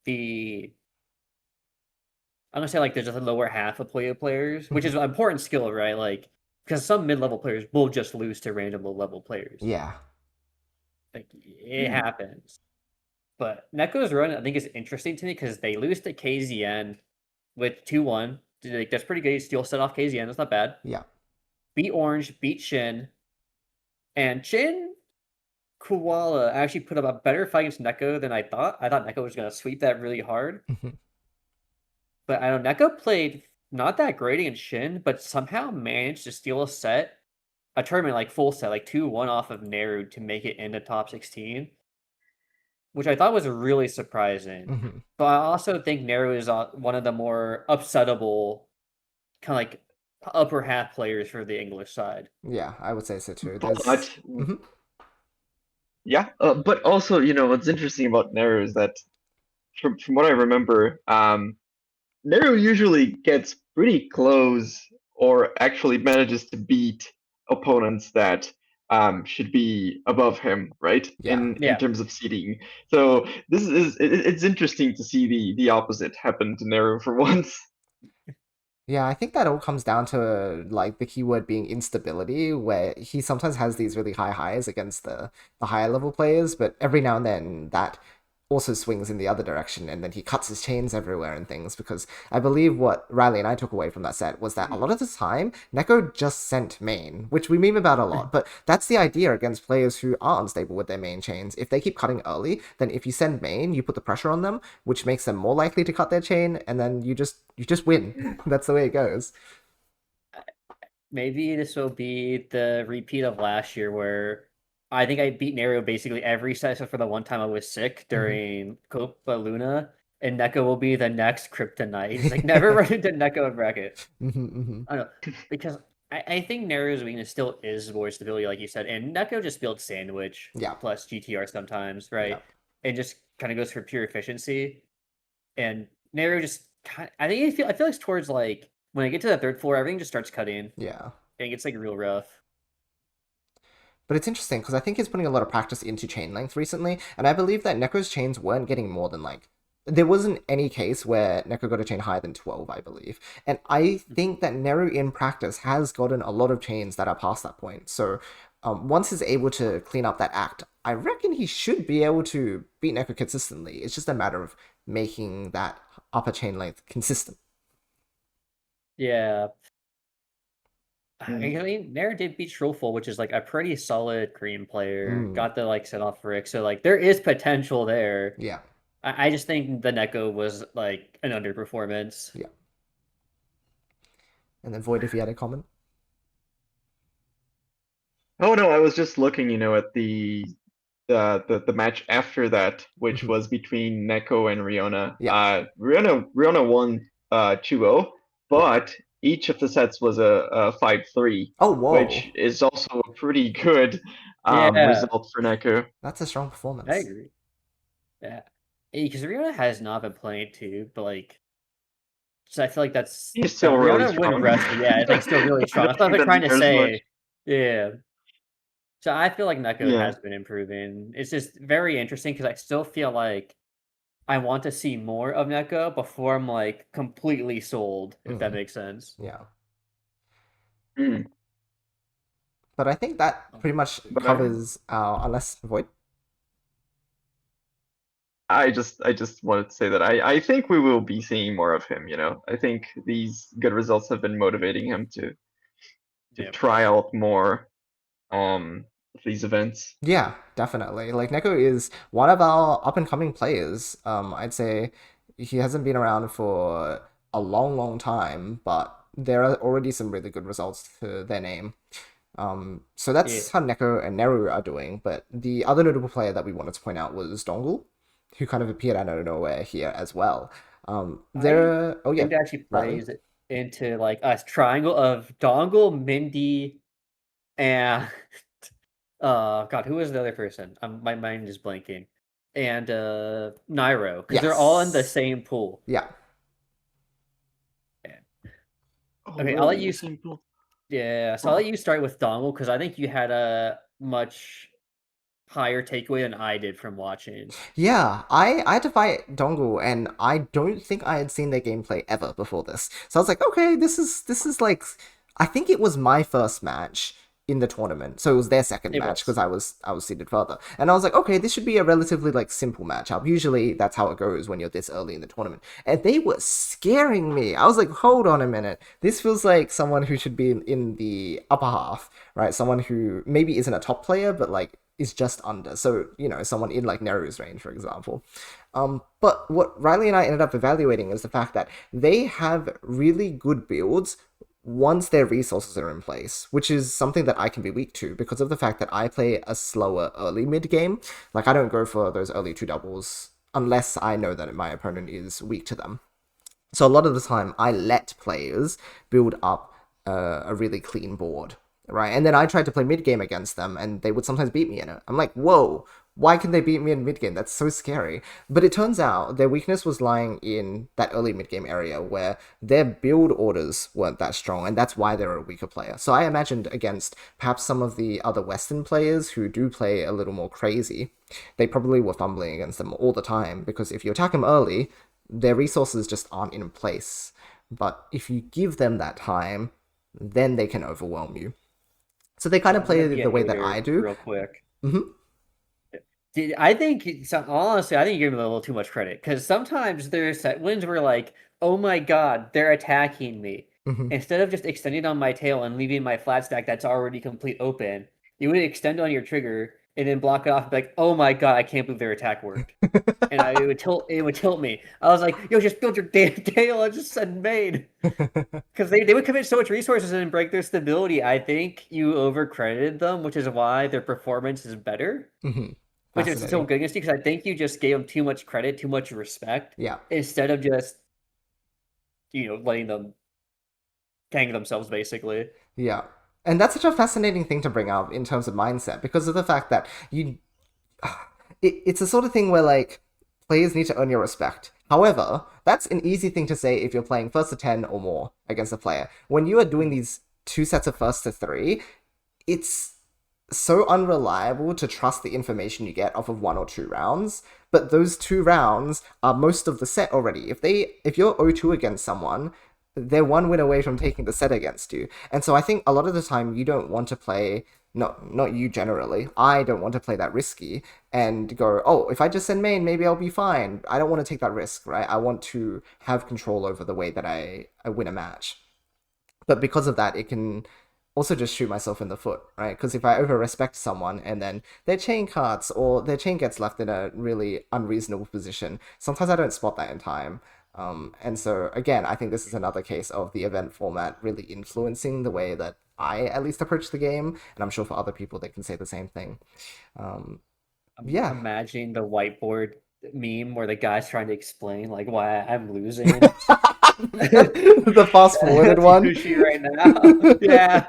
the. I'm gonna say like there's just a lower half of players, which is an important skill, right? Like because some mid-level players will just lose to random low-level players. Yeah. Like it happens. But Neko's run, I think, is interesting to me because they lose to KZN with 2-1. Like, that's pretty good. Still set off KZN. That's not bad. Yeah. Beat Orange, beat Shin. And Shin Koala actually put up a better fight against Neko than I thought. I thought Neko was going to sweep that really hard. But I don't know. Neko played not that great against Shin, but somehow managed to steal a tournament, like full set, like 2-1 off of Neru to make it into top 16. Which I thought was really surprising. But I also think Nero is one of the more upsettable, kind of like upper half players for the English side. Yeah, I would say so too. But yeah, but also, what's interesting about Nero is that from what I remember, Nero usually gets pretty close or actually manages to beat opponents that should be above him, right? Yeah. In terms of seeding. So it's interesting to see the opposite happen to Nero for once. Yeah, I think that all comes down to like the keyword being instability, where he sometimes has these really high highs against the higher level players, but every now and then that also swings in the other direction, and then he cuts his chains everywhere and things. Because I believe what Riley and I took away from that set was that a lot of the time Neko just sent main, which we meme about a lot, but that's the idea against players who are unstable with their main chains. If they keep cutting early, then if you send main, you put the pressure on them, which makes them more likely to cut their chain, and then you just win. That's the way it goes. Maybe this will be the repeat of last year where I think I beat Nero basically every set except for the one time I was sick during Copa Luna, and Neko will be the next Kryptonite. He's like, never run into Neko in bracket. I don't know, because I think Nero's weakness still is board stability, like you said, and Neko just builds Sandwich plus GTR sometimes, right? And just kind of goes for pure efficiency. And Nero just I feel like it's towards like when I get to the third floor, everything just starts cutting. Yeah. And it gets like real rough. But it's interesting because I think he's putting a lot of practice into chain length recently, and I believe that Neko's chains weren't getting more than like there wasn't any case where Neko got a chain higher than 12, I believe. And I think that Neru in practice has gotten a lot of chains that are past that point. So once he's able to clean up that act, I reckon he should be able to beat Neko consistently. It's just a matter of making that upper chain length consistent. Yeah. I mean, Nair did beat Shrulful, which is like a pretty solid Korean player. Got the like set off Rick, so like there is potential there. Yeah. I just think the Neko was like an underperformance. Yeah. And then Void, if you had a comment. Oh no, I was just looking, at the match after that, which was between Neko and Riona. Yeah. Riona won 2-0, but each of the sets was a 5-3. Oh, whoa. Which is also a pretty good result for Neko. That's a strong performance. I agree. Yeah. Because Riona has not been playing too, but like so I feel like that's he's still really strong. Yeah, it's like still really strong. That's what I'm trying to say. Much. Yeah. So I feel like Neko has been improving. It's just very interesting because I still feel like I want to see more of Neko before I'm like completely sold, if that makes sense. Yeah. But I think that pretty much covers unless Void. I just wanted to say that I think we will be seeing more of him, I think these good results have been motivating him to try out more these events. Yeah, definitely. Like Neko is one of our up and coming players. I'd say he hasn't been around for a long time, but there are already some really good results to their name. So that's how Neko and Neru are doing. But the other notable player that we wanted to point out was Dongggle. who kind of appeared out of nowhere here as well. I Oh yeah, think it actually Riley. plays into like a triangle of Dongggle, Mindy, and God, who was the other person? My mind is blanking. And Niro, because they're all in the Yes. same pool. Yeah. Yeah. Oh, Okay, I'll let really? you. The same pool? Yeah, so I'll let you start with Dongle because I think you had a much higher takeaway than I did from watching. Yeah, I had to fight Dongggle, and I don't think I had seen their gameplay ever before this. So I was like, okay, this is like, I think it was my first match in the tournament, so it was their second It match because was. I was seated further, and I was like, okay, this should be a relatively like simple matchup. Usually that's how it goes when you're this early in the tournament, and they were scaring me. I was like, hold on a minute, this feels like someone who should be in the upper half, right? Someone who maybe isn't a top player, but like is just under. So, someone in like Nero's range, for example. But what Riley and I ended up evaluating is the fact that they have really good builds once their resources are in place, which is something that I can be weak to because of the fact that I play a slower early mid game. Like, I don't go for those early two doubles unless I know that my opponent is weak to them. So a lot of the time, I let players build up a really clean board, right? And then I tried to play mid game against them, and they would sometimes beat me in it. I'm like, whoa, why can they beat me in mid game? That's so scary. But it turns out their weakness was lying in that early mid game area where their build orders weren't that strong, and that's why they're a weaker player. So I imagined against perhaps some of the other Western players who do play a little more crazy, they probably were fumbling against them all the time because if you attack them early, their resources just aren't in place. But if you give them that time, then they can overwhelm you. So they kind So of I'm gonna play be a the way that I hater do. real quick. Hmm. Dude, I think, so honestly, I think you're giving them a little too much credit because sometimes there's set wins where like, oh my God, they're attacking me. Hmm. Instead of just extending on my tail and leaving my flat stack that's already complete open, you would extend on your trigger and then block it off and be like, oh my God, I can't believe their attack worked. And it would tilt me. I was like, yo, just build your damn tail. I just said made. Because they would commit so much resources and break their stability. I think you overcredited them, which is why their performance is better. Hmm. Which is so Fascinating. good against you because I think you just gave them too much credit, too much respect, Yeah, instead of just letting them hang themselves basically. yeah. And that's such a fascinating thing to bring up in terms of mindset because of the fact that it's the sort of thing where like players need to earn your respect. However, that's an easy thing to say if you're playing first to 10 or more against a player. When you are doing these two sets of first to three, it's so unreliable to trust the information you get off of one or two rounds. But those two rounds are most of the set already. If you're 0-2 against someone, they're one win away from taking the set against you. And so I think a lot of the time you don't want to play, not you generally. I don't want to play that risky and go, oh, if I just send main, maybe I'll be fine. I don't want to take that risk, right? I want to have control over the way that I win a match. But because of that, it can also just shoot myself in the foot, right? Because if I over respect someone and then their chain cuts or their chain gets left in a really unreasonable position, sometimes I don't spot that in time. And so again, I think this is another case of the event format really influencing the way that I at least approach the game, and I'm sure for other people they can say the same thing. Um, I'm yeah. imagining the whiteboard meme where the guy's trying to explain like why I'm losing. The fast forwarded That's one. Yoshi right now. Yeah,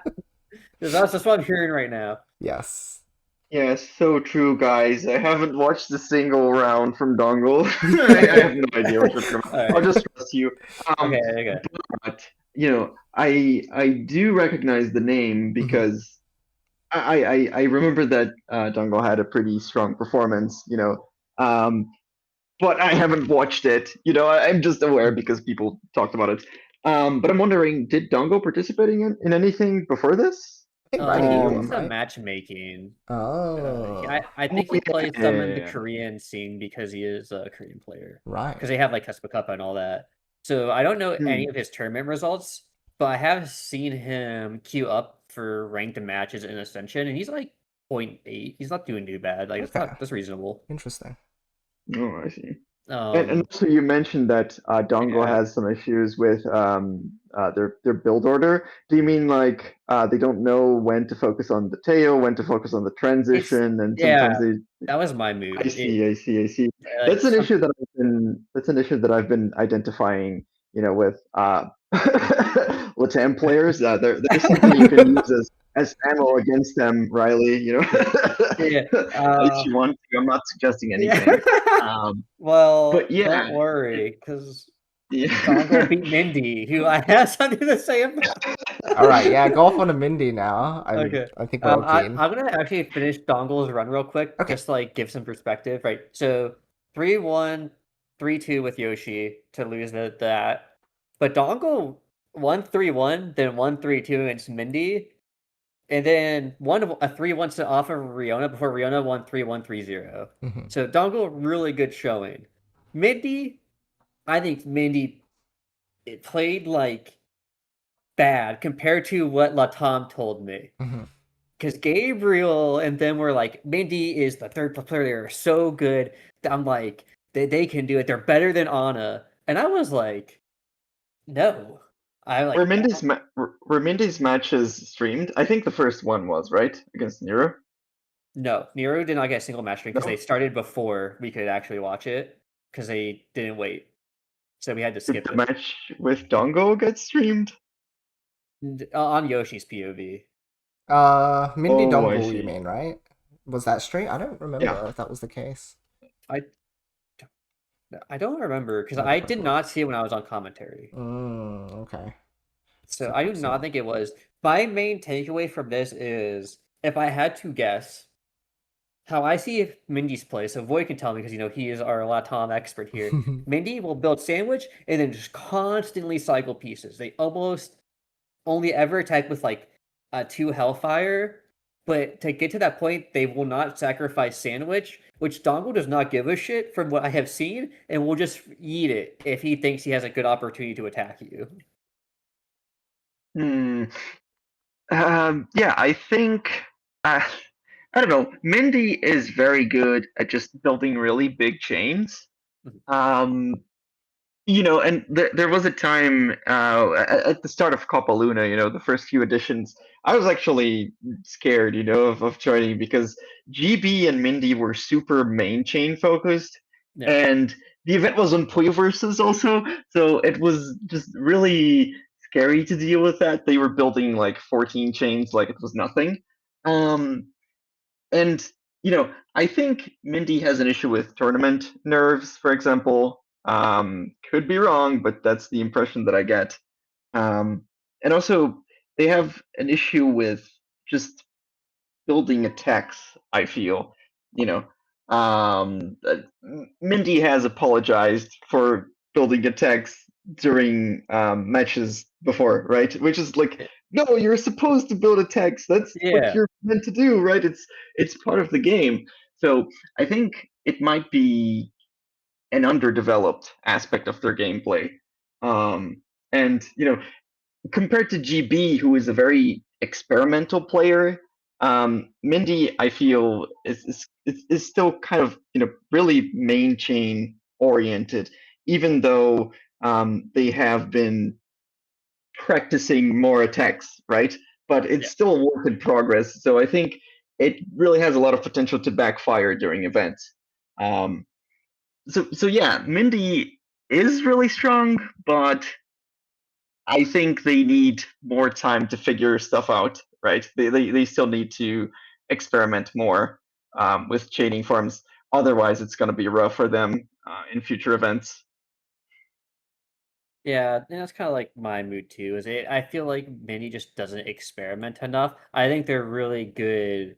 that's what I'm hearing right now. Yes. Yeah, so true, guys. I haven't watched a single round from Dongle. I have no idea what you're talking All about. I'll right. just trust you. Okay. Um, Okay. but I do recognize the name Mhm. because I remember that Dongle had a pretty strong performance. But I haven't watched it. I'm just aware because people talked about it. But I'm wondering, did Dongo participating in anything before this? I think Riley He knew did him, Um, some right? matchmaking. Oh, I oh think he yeah, plays yeah, some yeah, in the yeah. Korean scene because he is a Korean player. right. Because they have like Kespa Cup and all that. So I don't know Hmm. any of his tournament results, but I have seen him queue up for ranked matches in Ascension, and he's like 0.8. He's not doing too bad. Like Okay. that's reasonable. Interesting. Oh, I see. And also you mentioned that Dongggle Yeah. has some issues with their build order. Do you mean like they don't know when to focus on the tail, when to focus on the It's transition, and yeah, sometimes they that was my I mood. see, I see, I see. Like some That's an issue that I've been identifying, with Latam players. There's something you can use as ammo against them, Riley. yeah. If you want to. I'm not suggesting anything. Yeah. Um, but Well, yeah, don't worry, because Dongle yeah. beat Mindy, who I have something to say about. All right, yeah, go off on a Mindy now. Okay. I think we're all keen. I'm gonna actually finish Dongle's run real quick, Okay. just to, like give some perspective, right? So 3-1, 3-2 with Yoshi to lose that. But Dongle won 3-1, then won 3-2 against Mindy, and then won a 3-1 off of Riona before Riona won 3-1, 3-0. Mhm. So Dongle, really good showing. Mindy, I think Mindy it played like bad compared to what Latam told me. Mhm. Because Gabriel and them were like, Mindy is the third player. They're so good. I'm like, they can do it. They're better than Anna. And I was like, no. I like, Were Mindy's matches streamed? I think the first one was, right? Against Niro? no. Niro did not get a single match stream because they No? started before we could actually watch it because they didn't wait. So we had to Did skip the it. match with Dongo get streamed? On Yoshi's POV. Mindy Oh, I Dongle, you see. mean, right? Was that straight? I don't Yeah. remember if that was the case. I I don't remember because Let me have a I quick did look. not see it when I was on commentary. Okay. So So I do perhaps not not. think it was. My main takeaway from this is if I had to guess how I see Mindy's play, so Void can tell me because he is our Latam expert here. Mindy will build sandwich and then just constantly cycle pieces. They almost only ever attack with like two Hellfire, but to get to that point, they will not sacrifice sandwich, which Dongle does not give a shit from what I have seen, and will just eat it if he thinks he has a good opportunity to attack you. Hmm. Yeah, I think uh, I don't know. Mindy is very good at just building really big chains. Um, and there was a time at the start of Copa Luna, the first few editions, I was actually scared, of joining because GB and Mindy were super main chain focused, Yeah. and the event was on Puyo versus also, so it was just really scary to deal with that. They were building like 14 chains like it was nothing. Um, and I think Mindy has an issue with tournament nerves, for example. Could be wrong, but that's the impression that I get. And also, they have an issue with just building attacks. I feel, you know, Mindy has apologized for building attacks during matches before, right? Which is like, no, you're supposed to build attacks. That's what Yeah. you're meant to do, right? It's part of the game. So I think it might be an underdeveloped aspect of their gameplay. And compared to GB, who is a very experimental player, Mindy, I feel, is still kind of really main chain oriented, even though they have been practicing more attacks, right? But Yeah. it's still a work in progress. So I think it really has a lot of potential to backfire during events. Um, so yeah, Mindy is really strong, but I think they need more time to figure stuff out, right? They still need to experiment more with chaining forms. Otherwise, it's going to be rough for them in future events. Yeah, and that's kind of like my mood too. I feel like Minnie just doesn't experiment enough. I think they're really good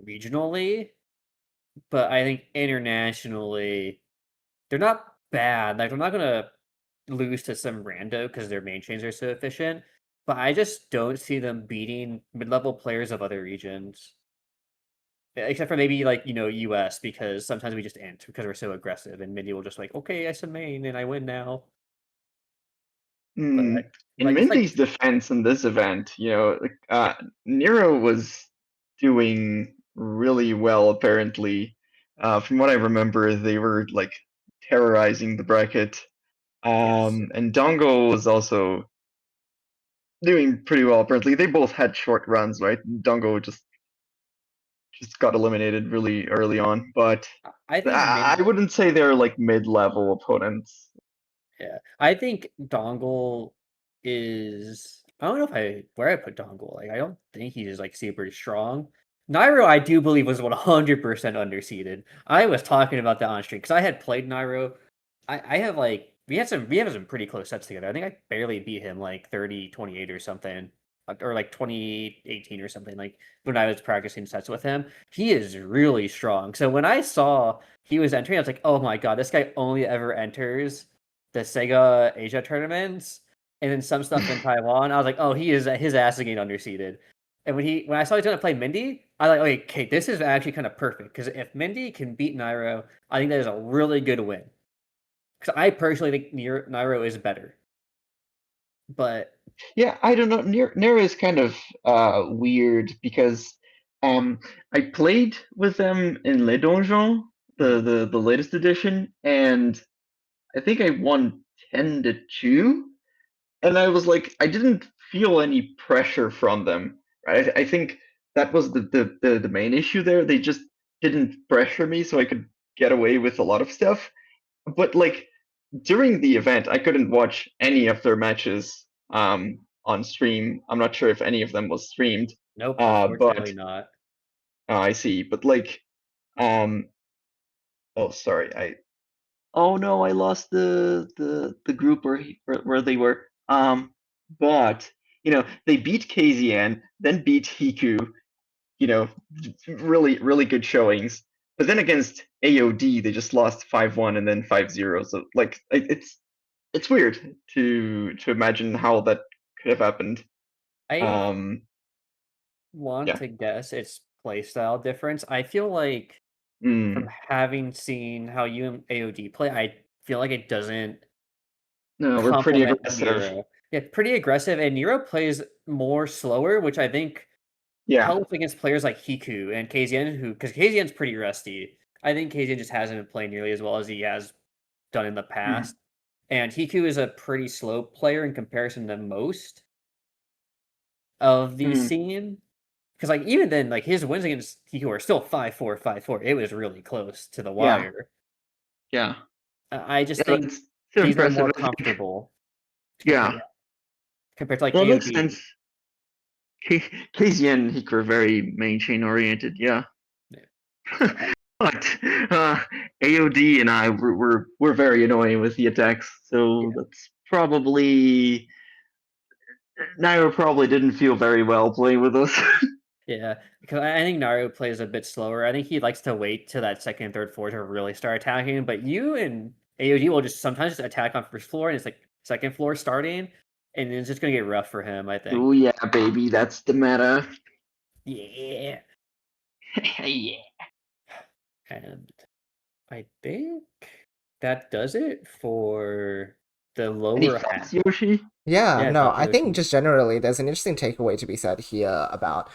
regionally, but I think internationally they're not bad. Like they're not gonna lose to some rando because their main chains are so efficient. But I just don't see them beating mid-level players of other regions. Except for maybe like, US, because sometimes we just int because we're so aggressive and Minnie will just like, okay, I said main and I win now. But Mm, in like just like Mindy's defense in this event, Niro was doing really well, apparently. From what I remember, they were like terrorizing the bracket. And Dongggle was also doing pretty well. Apparently, they both had short runs, right? Dongggle just got eliminated really early on, but I think I wouldn't say they're like mid-level opponents. Yeah, I think Dongggle is. I don't know where I put Dongggle. Like, I don't think he's like super strong. Niro, I do believe was 100% underseeded. I was talking about that on stream because I had played Niro. I have like we have some pretty close sets together. I think I barely beat him like 30-28 or something, or like 2018 or something. Like when I was practicing sets with him, he is really strong. So when I saw he was entering, I was like, oh my god, this guy only ever enters the SEGA Asia tournaments and then some stuff in Taiwan. I was like, oh, his ass is getting underseeded. And when I saw he's gonna play Mindy, I was like, okay, this is actually kind of perfect because if Mindy can beat Niro, I think that is a really good win. Because I personally think Niro is better. But yeah, I don't know. Niro is kind of weird because I played with them in Le Donjon, the latest edition, and I think I won 10-2, and I was like, I didn't feel any pressure from them. Right? I think that was the main issue there. They just didn't pressure me, so I could get away with a lot of stuff. But like during the event, I couldn't watch any of their matches on stream. I'm not sure if any of them was streamed. nope, But unfortunately not. I see. But like, um, oh, sorry, oh no, I lost the group where they were. But they beat KZN, then beat Hiku. Really really good showings. But then against AOD, they just lost 5-1 and then 5-0. So like, it's weird to imagine how that could have happened. I Um, want yeah. to guess it's playstyle difference. I feel like from Mm. having seen how you and AOD play, I feel like it doesn't No, we're pretty complement aggressive. Niro. Yeah, pretty aggressive, and Niro plays more slower, which I think Yeah. helps against players like Hiku and KZN, because KZN's pretty rusty. I think KZN just hasn't been playing nearly as well as he has done in the Mm. past. And Hiku is a pretty slow player in comparison to most of the Mm. scene. Because like even then, like his wins against Hiku are still 5-4, 5-4. It was really close to the Yeah. wire. Yeah. I just Yeah, think it's so these are impressive. more I think. comfortable Yeah. compared to like Well, it makes AOD. sense. Casey and Hick are very main chain oriented. Yeah. Yeah. But AOD and I we're very annoying with the attacks, so Yeah. that's probably Nairo probably didn't feel very well playing with us. Yeah, because I think Naru plays a bit slower. I think he likes to wait till that second, third floor to really start attacking. But you and AOD will just sometimes just attack on first floor, and it's like second floor starting, and it's just gonna get rough for him. I think. Oh yeah, baby, that's the meta. Yeah, Yeah. and I think that does it for the Any lower thoughts, half. Yoshi? Yeah, Yeah, no, thoughts, I think Yoshi. just generally there's an interesting takeaway to be said here about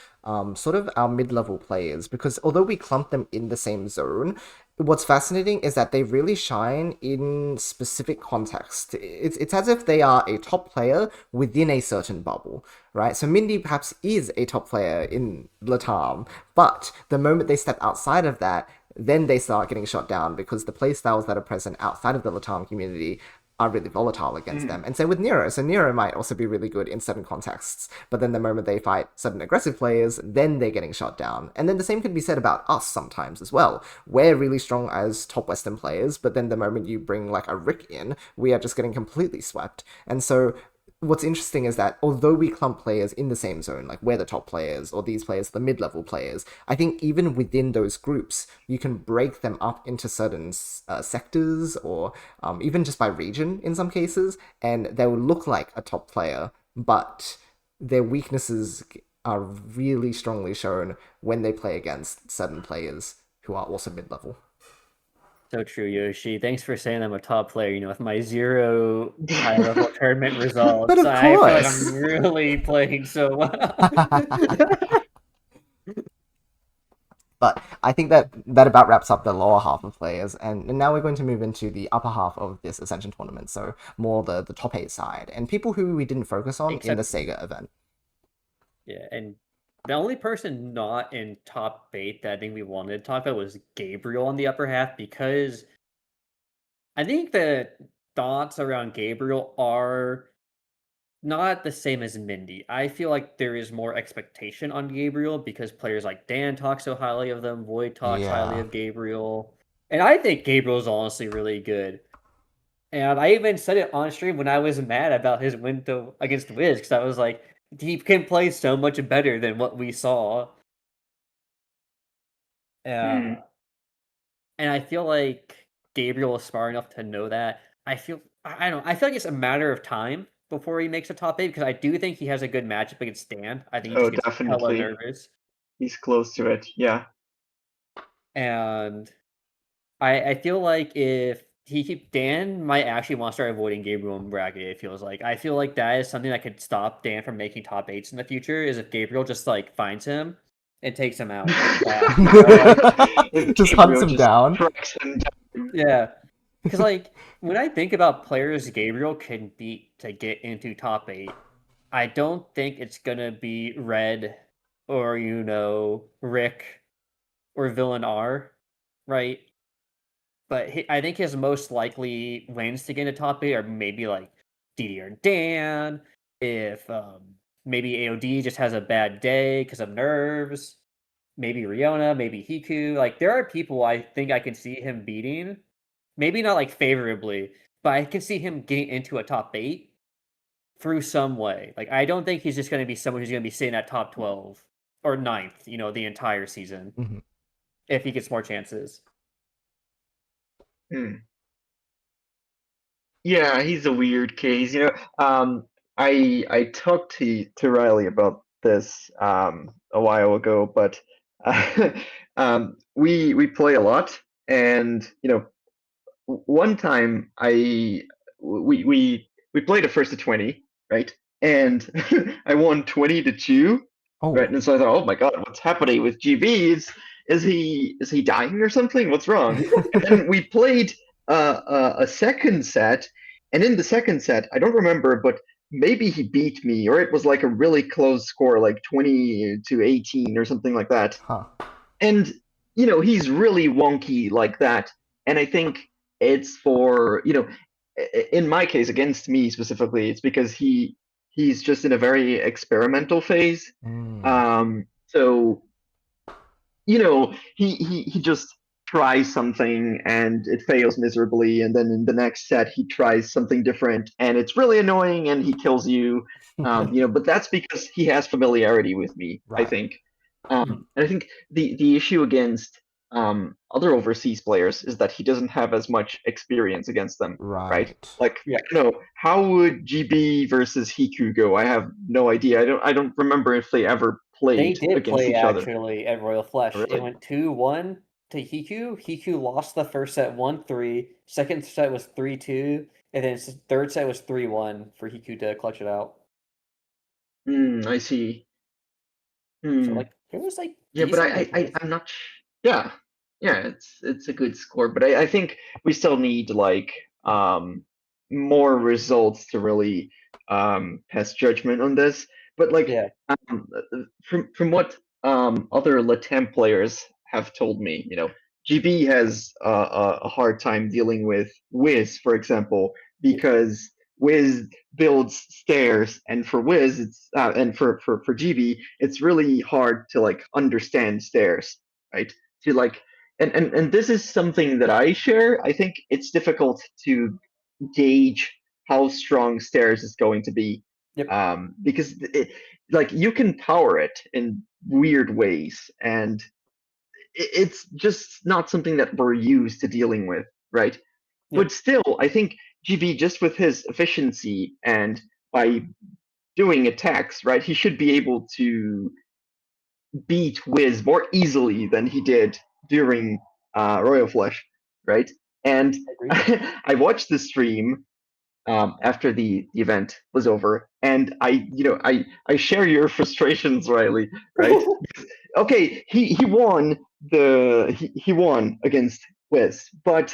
sort of our mid-level players because although we clump them in the same zone, what's fascinating is that they really shine in specific context. It's as if they are a top player within a certain bubble, right? So Mindy perhaps is a top player in Latam, but the moment they step outside of that, then they start getting shot down because the playstyles that are present outside of the Latam community are really volatile against them. And same with Niro. So Niro might also be really good in certain contexts, but then the moment they fight certain aggressive players, then they're getting shot down. And then the same could be said about us sometimes as well. We're really strong as top Western players, but then the moment you bring like a Rick in, we are just getting completely swept. And so what's interesting is that although we clump players in the same zone, like we're the top players or these players are the mid-level players, I think even within those groups, you can break them up into certain sectors or even just by region in some cases, and they will look like a top player, but their weaknesses are really strongly shown when they play against certain players who are also mid-level. So true, Yoshi. Thanks for saying I'm a top player. With my 0 high level tournament But results, of I feel like I'm course. really playing so well. But I think that about wraps up the lower half of players, and now we're going to move into the upper half of this Ascension tournament, so more the top 8 side, and people who we didn't focus on in the SEGA event. Yeah, and the only person not in top 8 that I think we wanted to talk about was Gabriel on the upper half, because I think the thoughts around Gabriel are not the same as Mindy. I feel like there is more expectation on Gabriel because players like Dan talk so highly of them, Void talks highly Yeah. of Gabriel. And I think Gabriel's honestly really good. And I even said it on stream when I was mad about his win against Wiz, because I was like, he can play so much better than what we saw. Hmm. And I feel like Gabriel is smart enough to know that. I feel like it's a matter of time before he makes a top 8, because I do think he has a good matchup against Dan. I think he just gets hella nervous. He's close to it, yeah. And I feel like if Dan might actually want to start avoiding Gabriel and bracket, it feels like. I feel like that is something that could stop Dan from making top 8s in the future, is if Gabriel just like finds him and takes him out. Just hunts him down. Yeah. Because, like, when I think about players Gabriel can beat to get into top 8, I don't think it's going to be Red or, Rick or Villain R, right? But I think his most likely wins to get into top 8 are maybe, like, DDR Dan, if maybe AOD just has a bad day because of nerves, maybe Riona, maybe Hiku. Like, there are people I think I can see him beating. Maybe not like favorably, but I can see him getting into a top 8 through some way. Like, I don't think he's just going to be someone who's going to be sitting at top 12 or 9th, the entire season, if he gets more chances. Yeah, he's a weird case. I talked to Riley about this a while ago, but we play a lot, and one time we played a first to 20, right? And I won 20-2, right? And so I thought, oh my god, what's happening with GB? Is he dying or something? What's wrong? And then we played a second set, and in the second set, I don't remember, but maybe he beat me, or it was like a really close score, like 20-18 or something like that. And he's really wonky like that, and I think it's for in my case against me specifically, it's because he's just in a very experimental phase. So he just tries something and it fails miserably, and then in the next set he tries something different and it's really annoying and he kills you. But that's because he has familiarity with me, I think. And I think the issue against other overseas players is that he doesn't have as much experience against them, right? Like, I don't know, how would GB versus Hiku go? I have no idea. I don't remember if they ever played They did against play each other. actually at Royal Flush. Really? It went 2-1 to Hiku. Hiku lost the first set 1-3. Second set was 3-2, and then third set was 3-1 for Hiku to clutch it out. I see. So like it was like but I'm not. Yeah, it's a good score, but I think we still need like more results to really pass judgment on this. But like from what other Latam players have told me, GB has a hard time dealing with Wiz, for example, because Wiz builds stairs, and for Wiz, it's and for GB, it's really hard to like understand stairs, right? To like, and this is something that I share. I think it's difficult to gauge how strong stairs is going to be, because like you can power it in weird ways, and it's just not something that we're used to dealing with, right? But still, I think GB, just with his efficiency and by doing attacks, right, he should be able to beat Wiz more easily than he did during Royal Flush, right? And I watched the stream after the event was over, and I share your frustrations, Riley. Right? Okay, he won he won against Wiz, but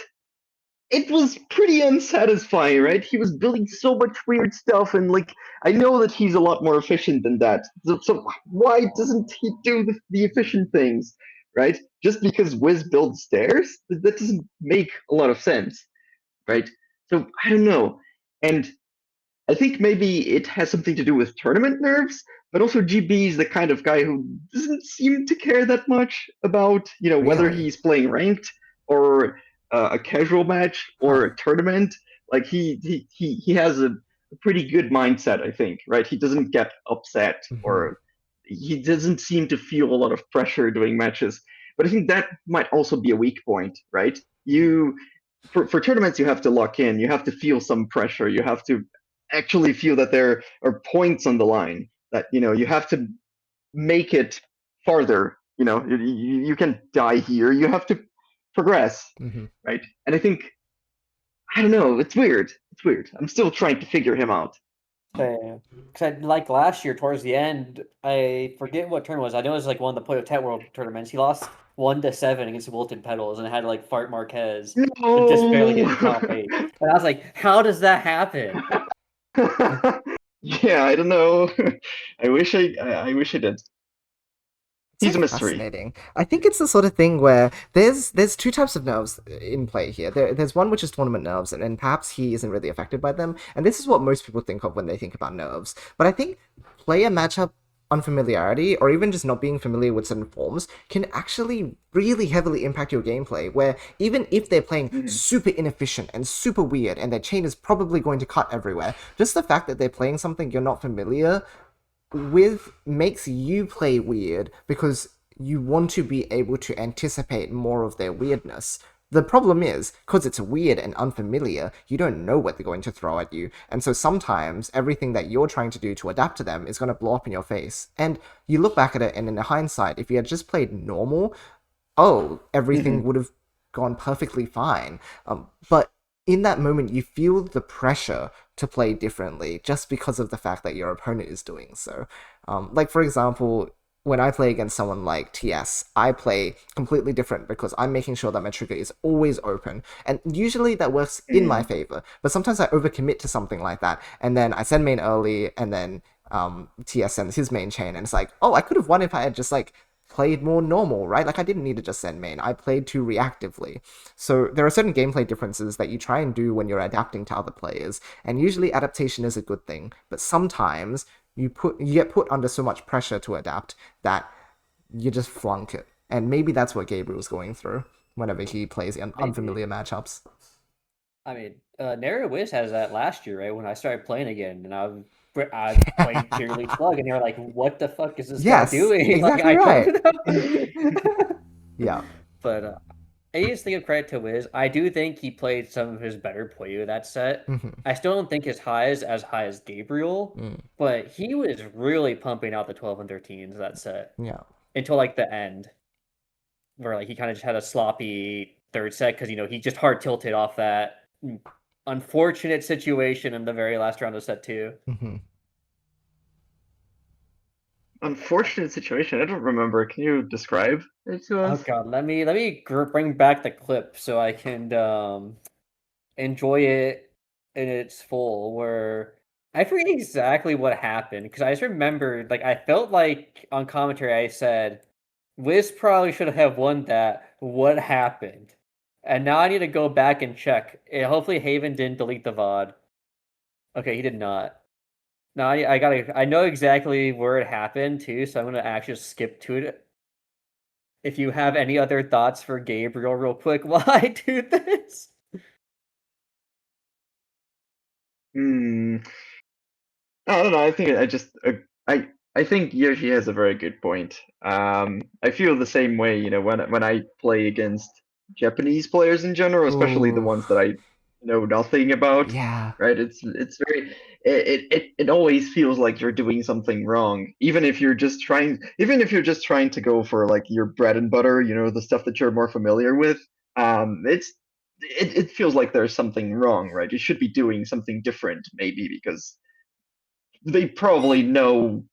it was pretty unsatisfying, right? He was building so much weird stuff, and like I know that he's a lot more efficient than that. So why doesn't he do the efficient things, right? Just because Wiz builds stairs, that doesn't make a lot of sense, right? So I don't know, and I think maybe it has something to do with tournament nerves, but also GB is the kind of guy who doesn't seem to care that much about, whether Really? he's playing ranked or a casual match or Huh. a tournament. Like he has a pretty good mindset, I think, right? He doesn't get upset Hmm. or he doesn't seem to feel a lot of pressure doing matches. But I think that might also be a weak point, right? You for tournaments you have to lock in, you have to feel some pressure, you have to actually feel that there are points on the line, that you have to make it farther. You can die here, you have to progress, Hmm. right? And I think, I don't know, it's weird. I'm still trying to figure him out. Because like last year towards the end, I forget what turn it was. I know it was like one of the Play of Tet World tournaments. He lost 1-7 against Wilton Petals and had like Fart Marquez and just barely No. getting top 8. And I was like, how does that happen? Yeah, I don't know. I wish I did. It's He's very a mystery. fascinating. I think it's the sort of thing where there's two types of nerves in play here. There's one which is tournament nerves, and perhaps he isn't really affected by them. And this is what most people think of when they think about nerves. But I think player matchup unfamiliarity, or even just not being familiar with certain forms, can actually really heavily impact your gameplay. Where even if they're playing Mhm. super inefficient and super weird, and their chain is probably going to cut everywhere, just the fact that they're playing something you're not familiar with makes you play weird because you want to be able to anticipate more of their weirdness. The problem is, because it's weird and unfamiliar, you don't know what they're going to throw at you, and so sometimes everything that you're trying to do to adapt to them is going to blow up in your face. And you look back at it, and in hindsight, if you had just played normal, oh, everything Mhm. would have gone perfectly fine. But in that moment, you feel the pressure to play differently just because of the fact that your opponent is doing so. Like, for example, when I play against someone like TS, I play completely different because I'm making sure that my trigger is always open. And usually that works in my Mhm. favor. But sometimes I overcommit to something like that. And then I send main early, and then TS sends his main chain. And it's like, oh, I could have won if I had just like played more normal, right? Like I didn't need to just send main. I played too reactively. So there are certain gameplay differences that you try and do when you're adapting to other players, and usually adaptation is a good thing, but sometimes you get put under so much pressure to adapt that you just flunk it. And maybe that's what Gabriel's going through whenever he plays Maybe. unfamiliar matchups. I mean, Nero Wiz has that last year, right? When I started playing again, and I played purely slug, and you're like, "What the fuck is this guy Yes, doing?" Like, exactly I don't right. know. Yeah. But I just think of credit to Wiz. I do think he played some of his better play with that set. Hmm. I still don't think his high is as high as Gabriel, Mm, but he was really pumping out the 12 and 13s that set yeah. until like the end, where like he kind of just had a sloppy third set because he just hard tilted off that unfortunate situation in the very last round of set two. Hmm. Unfortunate situation. I don't remember. Can you describe it to Oh us? god, let me bring back the clip so I can enjoy it in its full. Where I forget exactly what happened because I just remembered like I felt like on commentary I said Wiz probably should have won that. What happened? And now I need to go back and check. Hopefully Haven didn't delete the VOD. Okay, he did not. No, I know exactly where it happened too, so I'm gonna actually just skip to it. If you have any other thoughts for Gabriel real quick while I do this. Hmm. I don't know. I think I think Yoshi has a very good point. I feel the same way. When I play against Japanese players in general, especially the Ooh. ones that I know nothing about. Yeah. Right? It's very it always feels like you're doing something wrong, even if you're just trying to go for like your bread and butter, the stuff that you're more familiar with. It's it feels like there's something wrong, right? You should be doing something different, maybe, because they probably know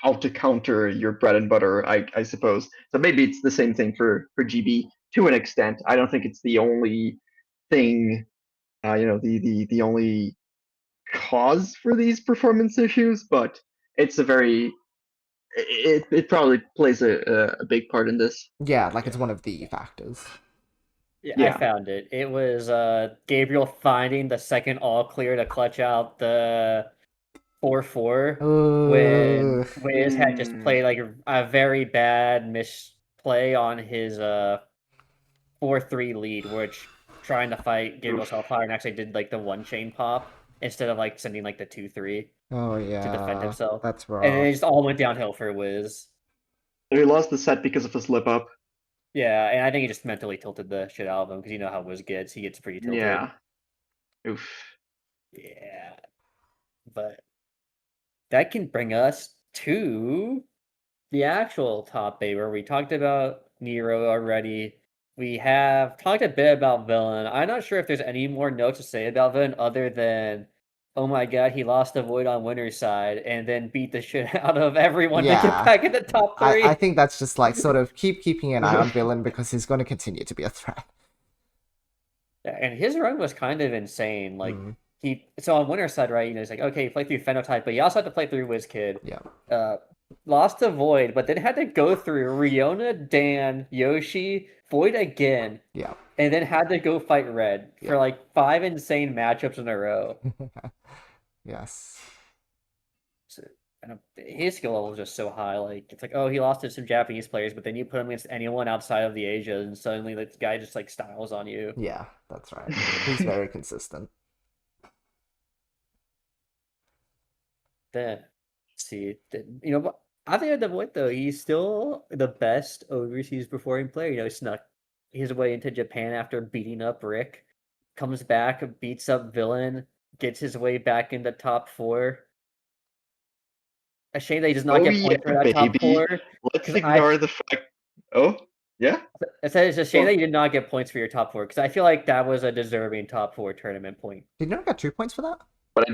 how to counter your bread and butter, I suppose. So maybe it's the same thing for GB to an extent. I don't think it's the only thing, the only cause for these performance issues, but it's a very it probably plays a big part in this. Yeah, like it's one of the factors. Yeah, I Yeah. found it. It was Gabriel finding the second all clear to clutch out the 4-4 when Ugh. Wiz had just played like a very bad misplay on his 4-3 lead, which trying to fight Gabriel Oof. Hellfire and actually did like the one chain pop instead of like sending like the 2-3 Oh to defend yeah, himself. that's And then it rough. just all went downhill for Wiz. He lost the set because of a slip up. Yeah, and I think he just mentally tilted the shit out of him because you know how Wiz gets. He gets pretty tilted. Yeah. Oof. Yeah. But that can bring us to the actual top 8 where we talked about Niro already. We have talked a bit about Villain. I'm not sure if there's any more notes to say about Villain other than, oh my god, he lost the void on winner's side and then beat the shit out of everyone to get Yeah. back in the top I 3. think that's just like sort of keeping an eye on Villain because he's going to continue to be a threat. Yeah, and his run was kind of insane. Like Mm, so on winner's side, right? You know, it's like okay, he played through Phenotype, but he also had to play through WizKid. yeah. Lost to Void, but then had to go through Riona, Dan, Yoshi, Void again, Yeah. and then had to go fight Red Yeah. for like 5 insane matchups in a row. Yes. So, and his skill level is just so high. Like it's like, oh, he lost to some Japanese players, but then you put him against anyone outside of the Asia, and suddenly this guy just like styles on you. Yeah, that's right. He's very consistent. Then see, you know, but I think at the point though, he's still the best overseas performing player. You know, he snuck his way into Japan after beating up Rick, comes back, beats up Villain, gets his way back into top 4. A shame that he does not Oh get yeah, points for that top baby. 4. Let's Because I ignore the fact. Oh yeah. said it's a shame Well, that you did not get points for your top 4. Because I feel like that was a deserving top 4 tournament point. Did you not get 2 points for that? but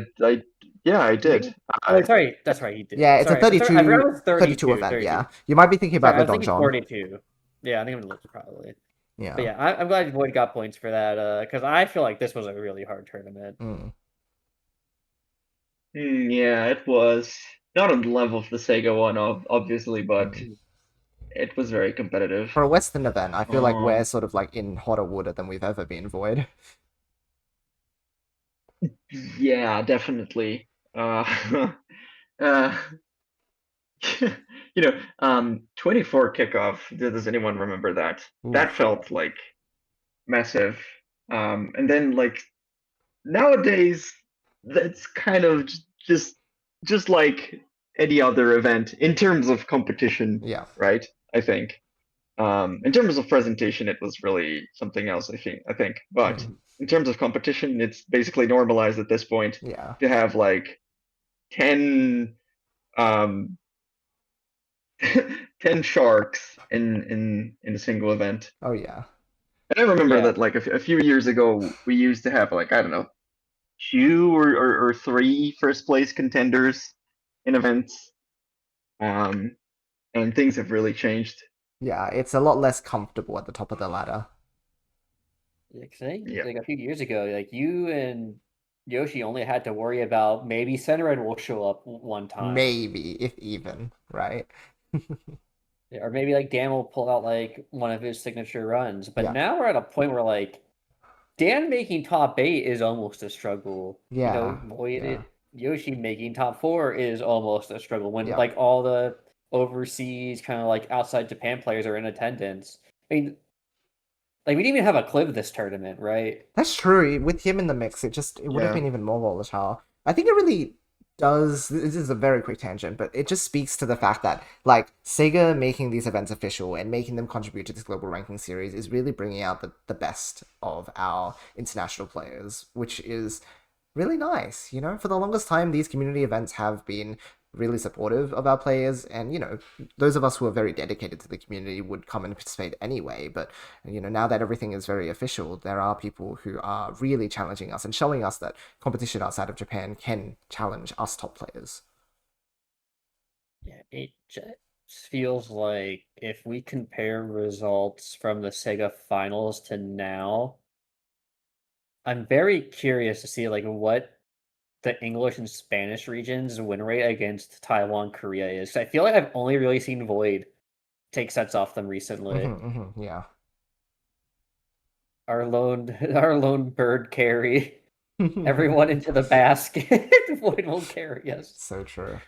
yeah, I did. Oh, sorry, that's right, he did. Yeah, it's a Sorry, I forgot it was 32 32. event, 32. yeah. You might be thinking Sorry, about I the was thinking Dongggle. 42. Yeah, I think I'm looking probably. Yeah. But yeah, I'm glad Void got points for that because I feel like this was a really hard tournament. Mm. Yeah, it was not on the level of the SEGA one, obviously, but it was very competitive. For a Western event, I feel like we're Um, sort of like in hotter water than we've ever been, Void. Yeah, definitely. Uh, 24 kickoff. Does anyone remember that? That Oof. felt like massive. And then like nowadays, that's kind of just like any other event in terms of competition, Yeah. right? I think. In terms of presentation, it was really something else. I think, but Mm. in terms of competition, it's basically normalized at this point Yeah. to have like 10 um 10 sharks in a single event. Oh, yeah. And I remember Yeah, that like a few years ago, we used to have like, I don't know, two or three first place contenders in events. Um, and things have really changed. Yeah, it's a lot less comfortable at the top of the ladder. Yeah. like a few years ago, like you and Yoshi only had to worry about maybe Senred will show up one time. Maybe, if even, right? Yeah, or maybe like Dan will pull out like one of his signature runs. But Yeah. now we're at a point where like Dan making top 8 is almost a struggle. You know, Yeah. Yeah. Yoshi making top 4 is almost a struggle when Yeah. like all the overseas kind of like outside Japan players are in attendance. I mean, like we didn't even have a clip this tournament, right? That's true. With him in the mix, it would have Yeah. been even more volatile. I think it really does. This is a very quick tangent, but it just speaks to the fact that like Sega making these events official and making them contribute to this global ranking series is really bringing out the best of our international players, which is really nice. You know, for the longest time, these community events have been really supportive of our players, and those of us who are very dedicated to the community would come and participate anyway. But now that everything is very official, there are people who are really challenging us and showing us that competition outside of Japan can challenge us top players. Yeah, it just feels like if we compare results from the SEGA finals to now, I'm very curious to see like what the English and Spanish regions win rate against Taiwan, Korea is. I feel like I've only really seen Void take sets off them recently. Yeah. Our lone bird carry everyone into the basket. Void will carry us. So true.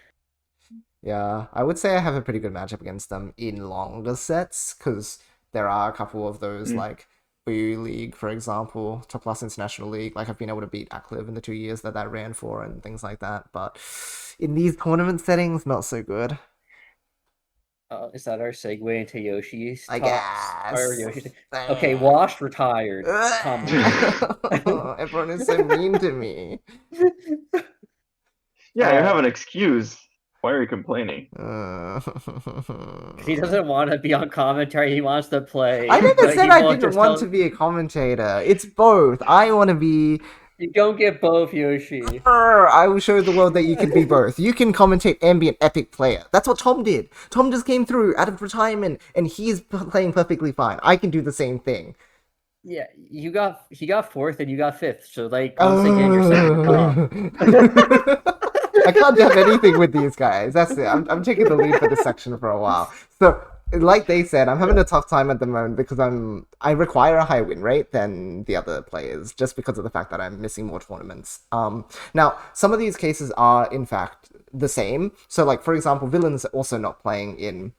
Yeah, I would say I have a pretty good matchup against them in longer sets, because there are a couple of those, like BU League, for example, Top Class International League. Like, I've been able to beat Akliv in the 2 years that ran for and things like that. But in these tournament settings, not so good. Is that our segue into Yoshi's I tops? Or guess. Yoshi's... Okay, washed, retired. Come on. Everyone is so mean to me. Yeah, you have an excuse. Why are you complaining? He doesn't want to be on commentary. He wants to play. I never said I didn't want to be a commentator. It's both. I want to be... You don't get both, Yoshi. I will show the world that you can be both. You can commentate and be an epic player. That's what Tom did. Tom just came through out of retirement, and he's playing perfectly fine. I can do the same thing. Yeah, he got 4th and you got 5th. So like once again, you're second. I can't have anything with these guys. That's it. I'm taking the lead for this section for a while. So, like they said, I'm having a tough time at the moment because I require a higher win rate than the other players, just because of the fact that I'm missing more tournaments. Now, some of these cases are, in fact, the same. So, like, for example, Villain's also not playing in,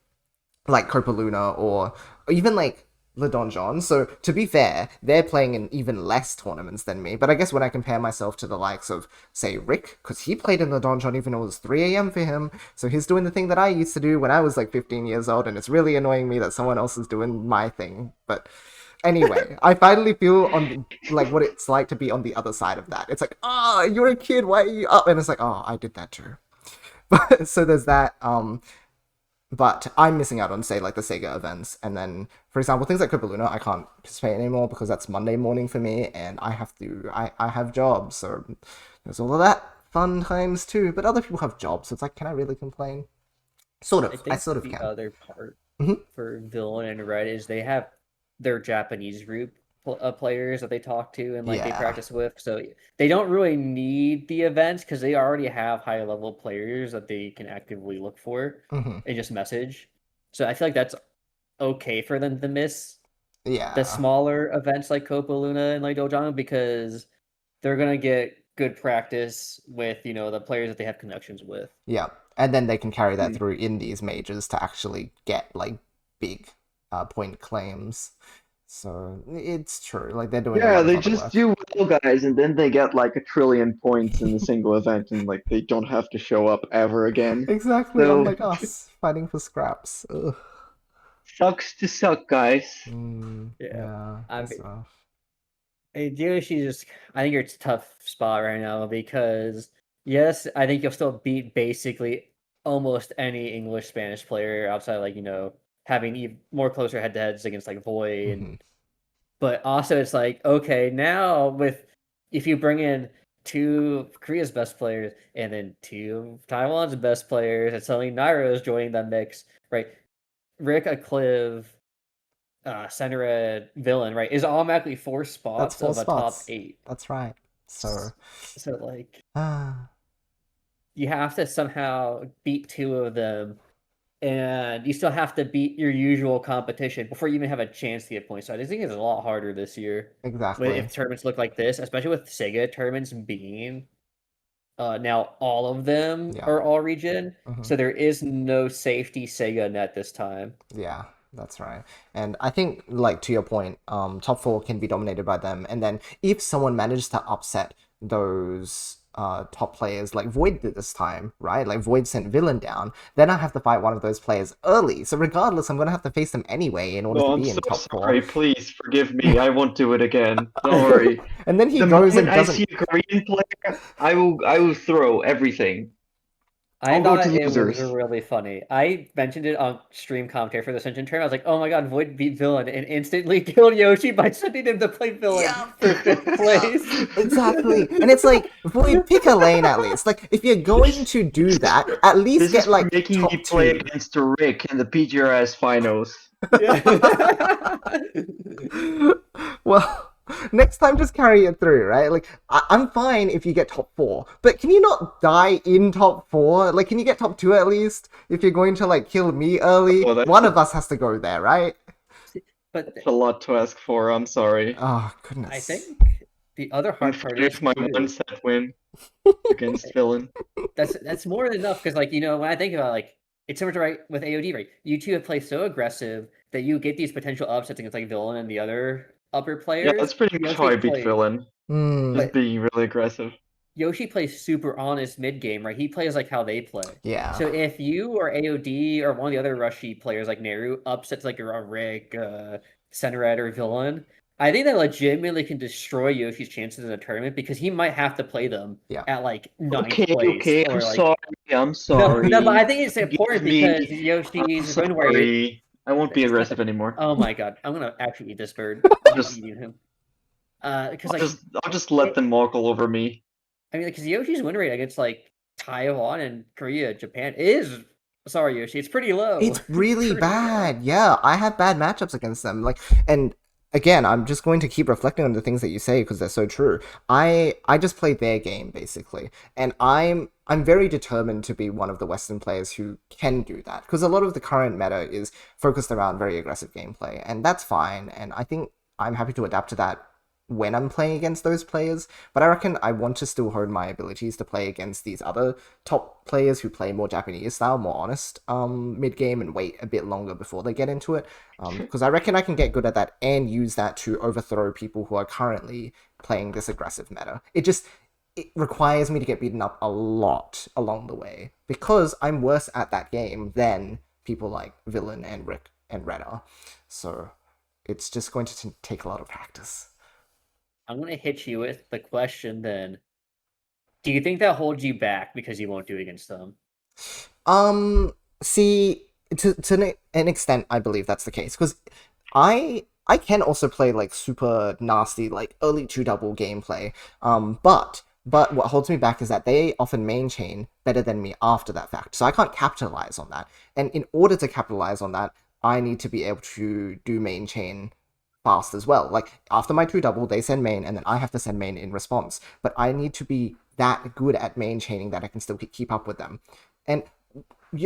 like, Copa Luna or even, like, the Dongggle. So, to be fair, they're playing in even less tournaments than me. But I guess when I compare myself to the likes of, say, Rick, because he played in the Dongggle even though it was 3 a.m. for him, so he's doing the thing that I used to do when I was like 15 years old, and it's really annoying me that someone else is doing my thing. But anyway, I finally feel like what it's like to be on the other side of that. It's like, you're a kid, why are you up? And it's like, I did that too. But so there's that. But I'm missing out on, say, like the SEGA events. And then, for example, things like Copa Luna, I can't participate anymore because that's Monday morning for me, and I have jobs, so there's all of that fun times too. But other people have jobs, so it's like, can I really complain? Sort of. I sort of can. The other part for Villain and Red is they have their Japanese group players that they talk to and like they practice with, so they don't really need the events because they already have high level players that they can actively look for and just message. So I feel like that's okay for them to miss the smaller events like Copa Luna and like Dongggle, because they're gonna get good practice with the players that they have connections with. Yeah, and then they can carry that through in these majors to actually get like big point claims. So it's true. Like they're doing. Yeah, they just do well, guys, and then they get like 1 trillion points in a single event, and like they don't have to show up ever again. Exactly, so... unlike us fighting for scraps. Ugh. Sucks to suck, guys. Yeah, that's rough. Yoshi, I think you're in a tough spot right now because yes, I think you'll still beat basically almost any English Spanish player outside, like having more closer head-to-heads against like Void. But also it's like, okay, now if you bring in 2 of Korea's best players and then 2 of Taiwan's best players, and suddenly Niro is joining that mix, right? Rick, Akliv, Senred, Villain, right, is automatically 4 spots of a top 8. That's right. So like you have to somehow beat 2 of them, and you still have to beat your usual competition before you even have a chance to get points. So I think it's a lot harder this year. Exactly. If tournaments look like this, especially with SEGA tournaments being now all of them are all region. So there is no safety SEGA net this time. Yeah, that's right. And I think, like, to your point, top 4 can be dominated by them. And then if someone manages to upset those top players like Void did this time, right? Like Void sent Villain down, then I have to fight one of those players early. So regardless, I'm going to have to face them anyway in order to be in top 4. Sorry, please forgive me. I won't do it again. Don't worry. And then he goes and doesn't... I see a Korean player, I will throw everything. I I'll go thought to it was losers. really funny. I mentioned it on stream commentary for the Ascension turn. I was like, "Oh my god, Void beat villain and instantly killed Yoshi by sending him to play villain Yep. for fifth place." Exactly. And it's like, Void, pick a lane at least. Like, if you're going to do that, at least This get is for like making top me play 2. against Rick in the PGRS finals. Yeah. Well, next time just carry it through, right? Like, I'm fine if you get top 4, but can you not die in top 4? Like, can you get top 2 at least? If you're going to, like, kill me early, Oh, that's one of us has to go there, right? But a lot to ask for. I'm sorry. Oh, I goodness. think the other I'm hard part fine is with my too. one-set win against villain. That's more than enough because, like, when I think about, like, it's similar to, right, with AOD, right? You two have played so aggressive that you get these potential upsets against, like, villain and the other upper Yeah, players. that's pretty much how I beat villain. Hmm. Just being really aggressive. Yoshi plays super honest mid game, right? He plays like how they play. Yeah. So if you or AOD or one of the other rushy players like Niro upsets like a Rick, Senred, or villain, I think that legitimately can destroy Yoshi's chances in a tournament because he might have to play them Yeah. at like ninth Okay, place. okay, Or I'm like sorry, I'm sorry. no, but I think it's Forgive important me. because I'm Yoshi's win rate. sorry. I won't be aggressive anymore. Oh my god, I'm gonna actually eat this bird. I'm Just- eating him. Because like I'll just let them walk all over me. I mean, because Yoshi's win rate against like Taiwan and Korea, Japan is sorry, Yoshi, it's pretty low. It's really Pretty low. bad. Yeah, I have bad matchups against them. Like, and again, I'm just going to keep reflecting on the things that you say because they're so true. I just play their game basically, and I'm very determined to be one of the Western players who can do that because a lot of the current meta is focused around very aggressive gameplay, and that's fine. And I think I'm happy to adapt to that when I'm playing against those players, but I reckon I want to still hone my abilities to play against these other top players who play more Japanese style, more honest mid-game and wait a bit longer before they get into it, because I reckon I can get good at that and use that to overthrow people who are currently playing this aggressive meta. It requires me to get beaten up a lot along the way, because I'm worse at that game than people like Villain and Rick and Red are, so it's just going to take a lot of practice. I'm gonna hit you with the question then. Do you think that holds you back because you won't do it against them? See, to an extent, I believe that's the case because I can also play like super nasty, like early 2-double gameplay. But what holds me back is that they often main chain better than me after that fact, so I can't capitalize on that. And in order to capitalize on that, I need to be able to do main chain fast as well. Like after my 2-double, they send main, and then I have to send main in response. But I need to be that good at main chaining that I can still keep up with them. And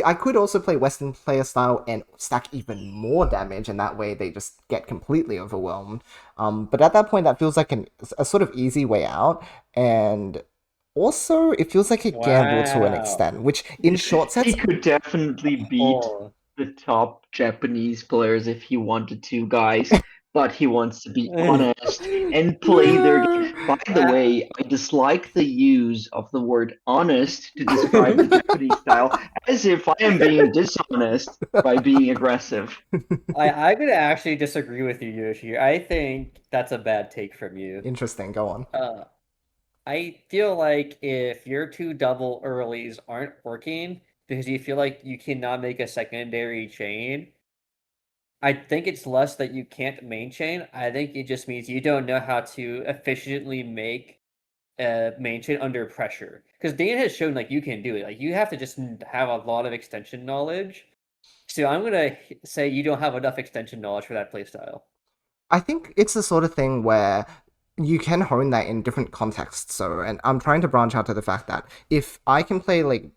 I could also play Western player style and stack even more damage, and that way they just get completely overwhelmed. But at that point, that feels like a sort of easy way out, and also it feels like a gamble to an Wow. extent, which in short sets He could definitely beat Oh, the top Japanese players if he wanted to, guys. But he wants to be honest and play their game. By the way, I dislike the use of the word honest to describe the Japanese style, as if I am being dishonest by being aggressive. I'm gonna actually disagree with you, Yoshi. I think that's a bad take from you. Interesting, go on. I feel like if your 2-double earlies aren't working because you feel like you cannot make a secondary chain, I think it's less that you can't main chain. I think it just means you don't know how to efficiently make a main chain under pressure. Because Dan has shown like you can do it. Like you have to just have a lot of extension knowledge. So I'm gonna say you don't have enough extension knowledge for that playstyle. I think it's the sort of thing where you can hone that in different contexts. So, and I'm trying to branch out to the fact that if I can play like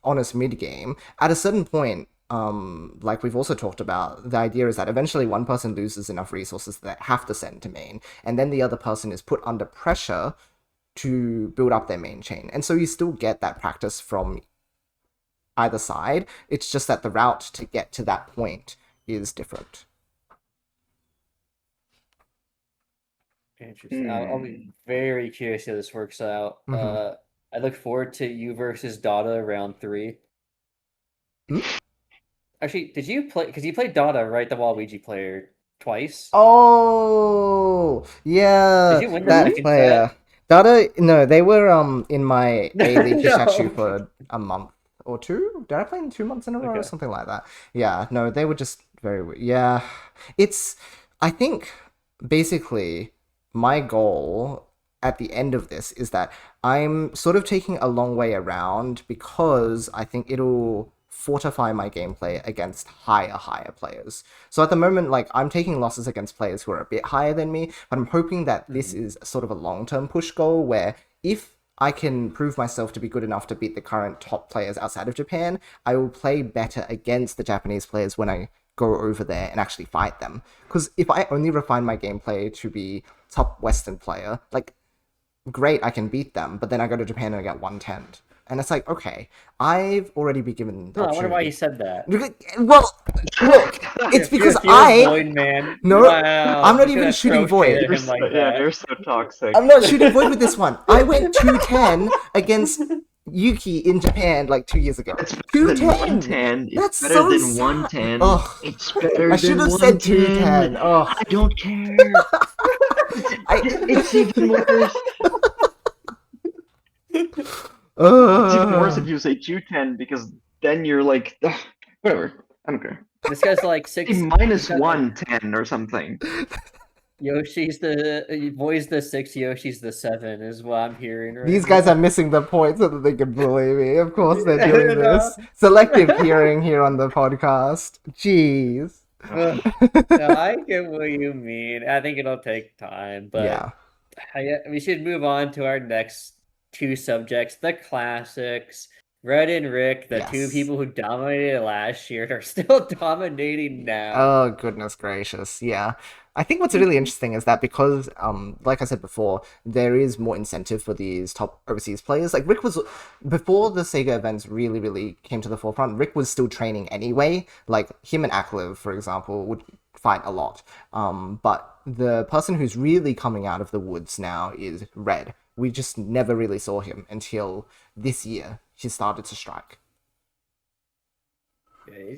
honest mid game, at a certain point, like we've also talked about, the idea is that eventually one person loses enough resources that they have to send to main, and then the other person is put under pressure to build up their main chain. And so you still get that practice from either side. It's just that the route to get to that point is different. Interesting. I'll be very curious how this works out. Mhm. I look forward to you versus Dada round 3. Hmm? Actually, did you play? Because you played Dada, right? The Waluigi player twice. Oh, yeah, Did you win the that second player. set? Dada, no, they were in my A League No. Hishachu for a month or two. Did I play in 2 months in a row or Okay. something like that? Yeah, no, they were just very weird. Yeah, I think basically my goal at the end of this is that I'm sort of taking a long way around because I think it'll fortify my gameplay against higher players. So at the moment, like I'm taking losses against players who are a bit higher than me, but I'm hoping that this is sort of a long-term push goal where if I can prove myself to be good enough to beat the current top players outside of Japan, I will play better against the Japanese players when I go over there and actually fight them. Because if I only refine my gameplay to be top Western player, like great, I can beat them, but then I go to Japan and I get 110. And it's like, okay, I've already been given the No, I wonder why you opportunity. said that. Well, look, it's because You're Void Man. No, Wow. I'm not Just even gonna shooting throw shade Void. at him like Yeah, that. you're so toxic. I'm not shooting Void with this one. I went 210 against Yuuki in Japan like 2 years ago. It's better than 210. 110. That's It's better so than sad. 110. Ugh. It's better I should than have said 110. 210. Oh, I don't care. It's even worse. It's even worse if you say 210 because then you're like, ugh, whatever. I don't care. This guy's like Say six. minus he's got, like, 110 or something. Yoshi's the Void's the 6, Yoshi's the 7 is what I'm hearing right these guys now. are missing the point so that they can bully me. Of course they're doing No. this. Selective hearing here on the podcast. Jeez. No, I get what you mean. I think it'll take time, but we should move on to our next two subjects, the classics. Red and Rick, the two Yes. people who dominated last year, are still dominating now. Oh, goodness gracious. Yeah. I think what's really interesting is that because, like I said before, there is more incentive for these top overseas players. Like Rick was, before the SEGA events really came to the forefront, Rick was still training anyway. Like him and Aklev, for example, would fight a lot. But the person who's really coming out of the woods now is Red. We just never really saw him until this year. He started to strike.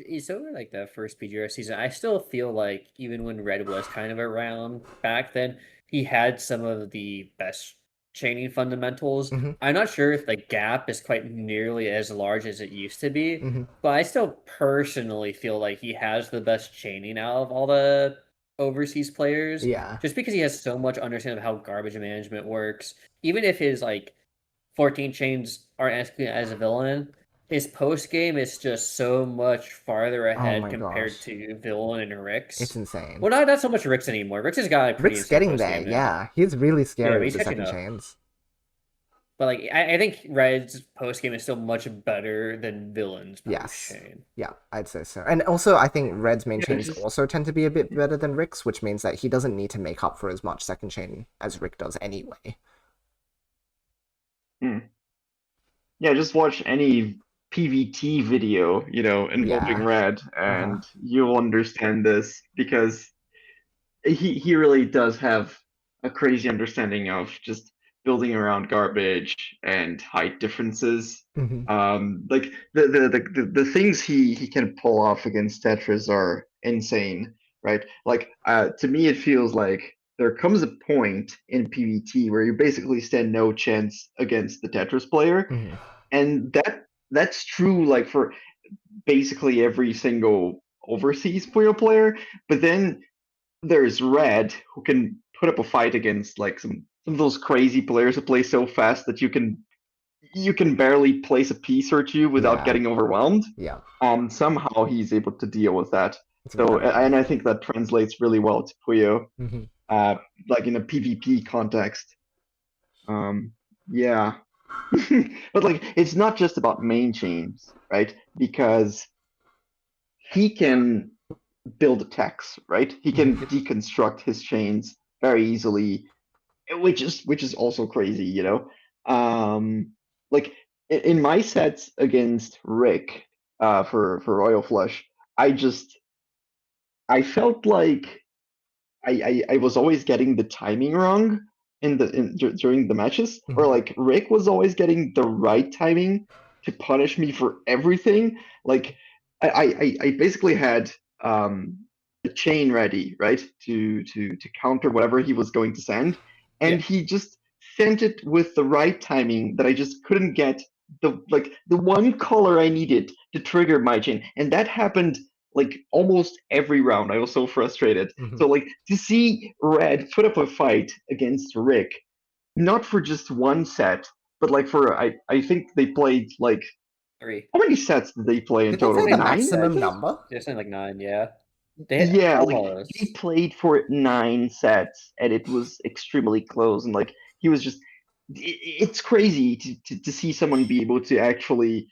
He's over like the first PGRS season. I still feel like even when Red was kind of around back then, he had some of the best chaining fundamentals. I'm not sure if the gap is quite nearly as large as it used to be, but I still personally feel like he has the best chaining out of all the overseas players. Yeah. Just because he has so much understanding of how garbage management works. Even if his like 14 chains aren't executed as a villain, his post game is just so much farther ahead my compared gosh. to Villain and Rick's. It's insane. Well, not so much Rick's anymore. Rick's has got a pretty Rick's insane getting post there, game now. yeah. He's really Yeah, scary but with he's the catching second up. chains. But like, I think Red's post game is still much better than Villain's post Yes. chain. Yeah, I'd say so. And also, I think Red's main chains just- also tend to be a bit better than Rick's, which means that he doesn't need to make up for as much second chain as Rick does anyway. Yeah, just watch any PVT video, involving Yeah. Red, and you'll understand this because he really does have a crazy understanding of just building around garbage and height differences. Like the things he can pull off against Tetris are insane, right? Like to me it feels like there comes a point in PvT where you basically stand no chance against the Tetris player, and that's true like for basically every single overseas Puyo player. But then there's Red who can put up a fight against like some of those crazy players who play so fast that you can barely place a piece or two without Yeah. getting overwhelmed. Yeah. Somehow he's able to deal with that. It's So incredible. and I think that translates really well to Puyo, Mhm. like in a PvP context. Yeah. But like it's not just about main chains, right? Because he can build attacks, right? He can deconstruct his chains very easily, which is also crazy, Like in my sets against Rick, for Royal Flush, I felt like I was always getting the timing wrong during the matches, or like Rick was always getting the right timing to punish me for everything. Like I basically had the chain ready, right, to counter whatever he was going to send, and he just sent it with the right timing that I just couldn't get the one color I needed to trigger my chain, and that happened like almost every round. I was so frustrated. Mhm. So like to see Red put up a fight against Rick, not for just one set, but like for I think they played like 3. how many sets did they play in Did they total? play the 9, I maximum think? number? Just like 9, yeah. They had Yeah, like they almost. played for 9 sets, and it was extremely close. And like he was just, it's crazy to see someone be able to actually,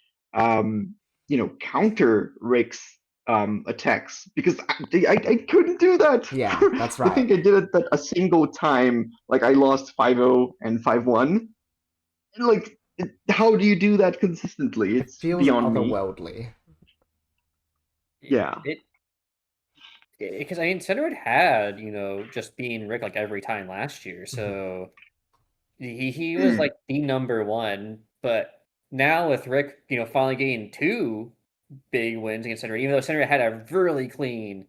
counter Rick's attacks because I couldn't do that. Yeah, that's I think right. I did it that a single time. Like I lost 5-0 and 5-1. And like, how do you do that consistently? It It's feels beyond me. otherworldly. Yeah. It because I mean, Senred had just being Rick like every time last year, so he was like the number one. But now with Rick, finally getting 2 big wins against Senred, even though Senred had a really clean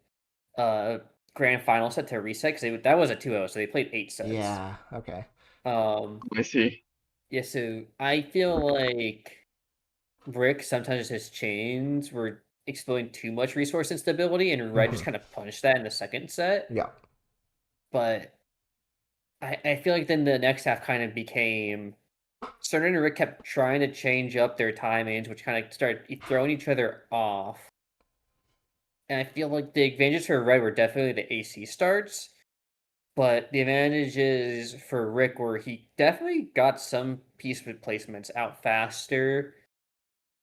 uh grand final set to reset because that was a 2-0, so they played 8 sets. Yeah, okay. Um, I see. yeah, so I feel like Rick sometimes his chains were exploiting too much resource instability, and Red just Mhm. kind of punished that in the second set. Yeah. But I feel like then the next half kind of became Cerner and Rick kept trying to change up their timings, which kind of started throwing each other off. And I feel like the advantages for Red were definitely the AC starts, but the advantages for Rick were he definitely got some piece replacements out faster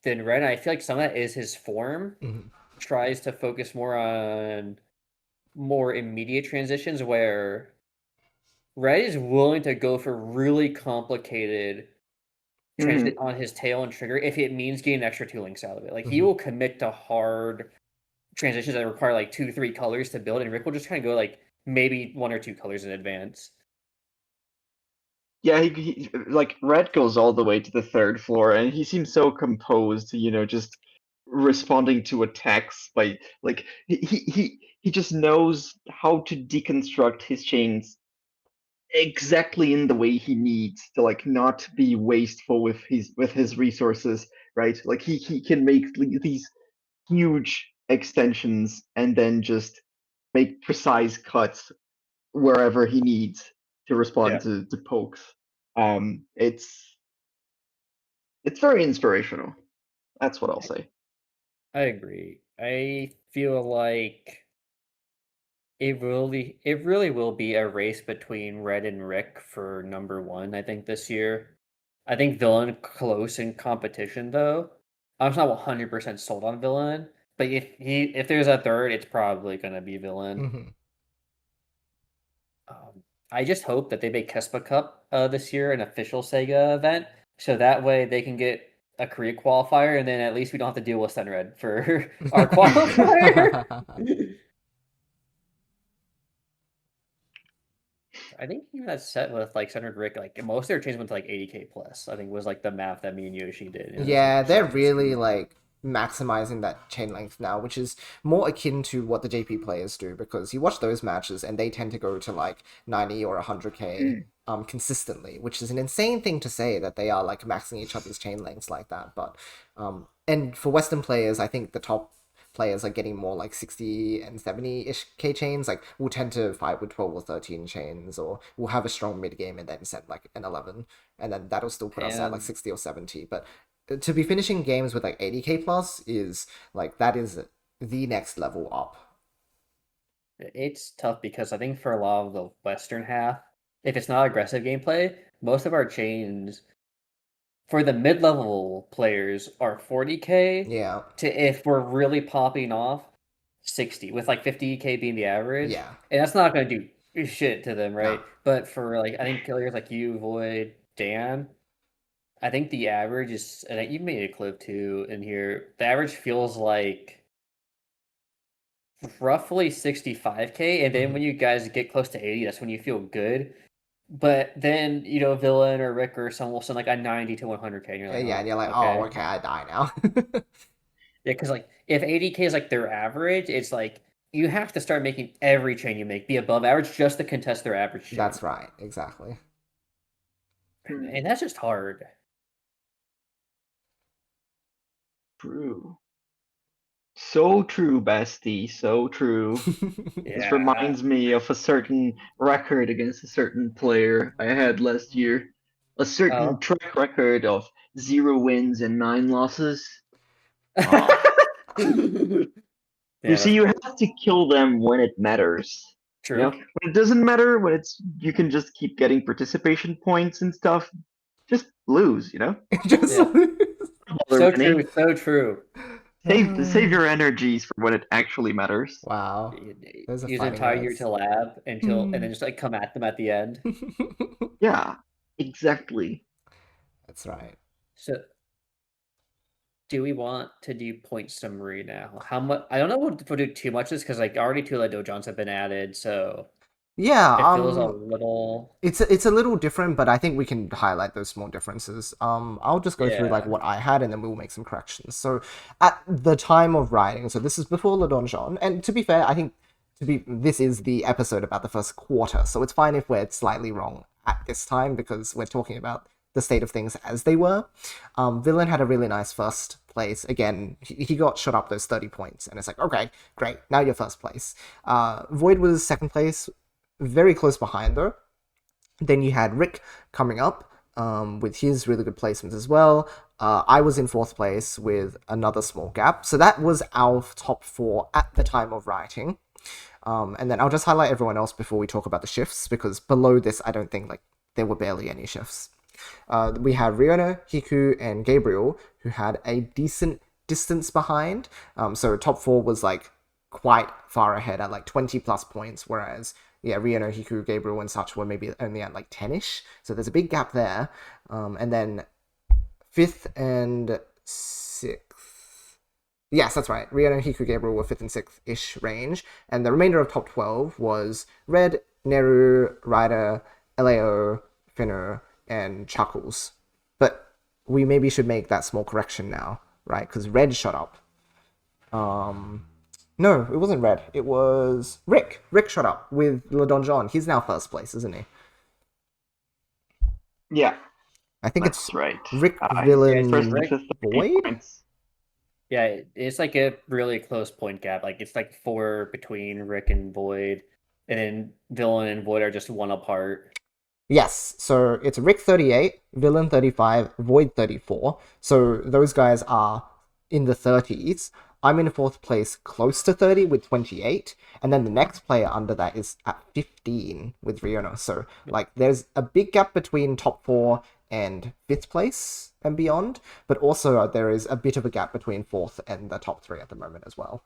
than Red. And I feel like some of that is his form. Mhm. Tries to focus more on more immediate transitions where Red is willing to go for really complicated transit Mhm. on his tail and trigger if it means getting extra 2 links out of it. Like he Mhm. will commit to hard transitions that require like 2, 3 colors to build, and Rick will just kind of go like maybe 1 or 2 colors in advance. Yeah, like Red goes all the way to the 3rd floor, and he seems so composed, just responding to attacks by like he just knows how to deconstruct his chains exactly in the way he needs to like not be wasteful with his resources, right? Like he can make these huge extensions and then just make precise cuts wherever he needs to Yeah, respond to pokes. It's very inspirational. That's what I'll say. I agree. I feel like it really will be a race between Red and Rick for number one, I think, this year. I think Villain close in competition though. I'm not 100% sold on Villain, but if there's a third, it's probably gonna be Villain. Mhm. I just hope that they make Kespa Cup this year an official Sega event, so that way they can get a Korea qualifier, and then at least we don't have to deal with Senred for our qualifier. I think even that set with like Senred Rick, like most of their chains went to like 80k plus. I think was like the math that me and Yoshi did. And it was Yeah, super they're super really insane. like maximizing that chain length now, which is more akin to what the JP players do because you watch those matches and they tend to go to like 90 or 100k consistently, which is an insane thing to say that they are like maxing each other's chain lengths like that. But and for Western players, I think the top players are getting more like 60 and 70-ish k chains. Like we'll tend to fight with 12 or 13 chains, or we'll have a strong mid game and then set like an 11, and then that'll still put us at like And 60 or 70. But to be finishing games with like 80k plus is like that is the next level up. it's tough because I think for a lot of the Western half, if it's not aggressive gameplay, most of our chains for the mid-level players are 40k Yeah, to if we're really popping off 60 with like 50k being the average, yeah, and that's not going to do shit to them, nah. right? But for like I think players like you, Void, Dan, I think the average is, and you made a clip too in here. The average feels like roughly 65k, and then Mhm. when you guys get close to 80, that's when you feel good. But then Villain or Rick or someone will send like a 90 to 100k, and you're like, Yeah, and oh, you're like, oh, okay. okay, I die now. Yeah, because like if 80k is like their average, it's like you have to start making every chain you make be above average just to contest their average chain. That's right, exactly. And that's just hard. true. So true, bestie. So true. This Yeah. reminds me of a certain record against a certain player I had last year. A certain Oh. track record of 0 wins and 9 losses. Ah. You see, you have to kill them when it matters. True. You know, when it doesn't matter, when it's you can just keep getting participation points and stuff. Just lose, you know. Just Yeah. So winning. true. So true. Save your energies for when it actually matters. Wow. Those are Use an fighting entire year words. to lab and then just like come at them at the end. Yeah, exactly. That's right. So, do we want to do point summary now? How much? I don't know if we'll do too much of this because like already 2 dojons have been added, so Yeah, it feels a little. it's a little different, but I think we can highlight those small differences. I'll just go through like Yeah. what I had, and then we'll make some corrections. So at the time of writing, so this is before Le Donjon, and to be fair, I think this is the episode about the first quarter, so it's fine if we're slightly wrong at this time because we're talking about the state of things as they were. Villain had a really nice first place. Again, he got shot up those 30 points, and it's like, okay, great, now you're first place. Void was second place, very close behind though. Then you had Rick coming up with his really good placements as well. I was in fourth place with another small gap. So that was our top 4 at the time of writing. And then I'll just highlight everyone else before we talk about the shifts, because below this, I don't think like there were barely any shifts. We have Riona, Hiku, and Gabriel, who had a decent distance behind. So top 4 was like quite far ahead at like 20 plus points, whereas Riona, Hiku, Gabriel, and such were maybe only at like 10-ish. So there's a big gap there. And then 5th and 6th. Yes, that's right. Riona, Hiku, Gabriel were 5th and 6th-ish range. And the remainder of top 12 was Red, Neru, Ryder, Lao, Finner, and Chuckles. But we maybe should make that small correction now, right? Because Red shot up. No, it wasn't Red. It was Rick. Rick shot up with Le Donjon. He's now first place, isn't he? Yeah, I think that's it's right. Rick, Yeah, Villain, it's Rick. Void? Yeah, it's like a really close point gap. Like it's like 4 between Rick and Void, and then Villain and Void are just 1 apart. Yes, so it's Rick 38, Villain 35, Void 34. So those guys are in the 30s. I'm in 4th place, close to 30 with 28. And then the next player under that is at 15 with Riona. So, like, there's a big gap between top 4 and 5th place and beyond. But also, there is a bit of a gap between 4th and the top 3 at the moment as well.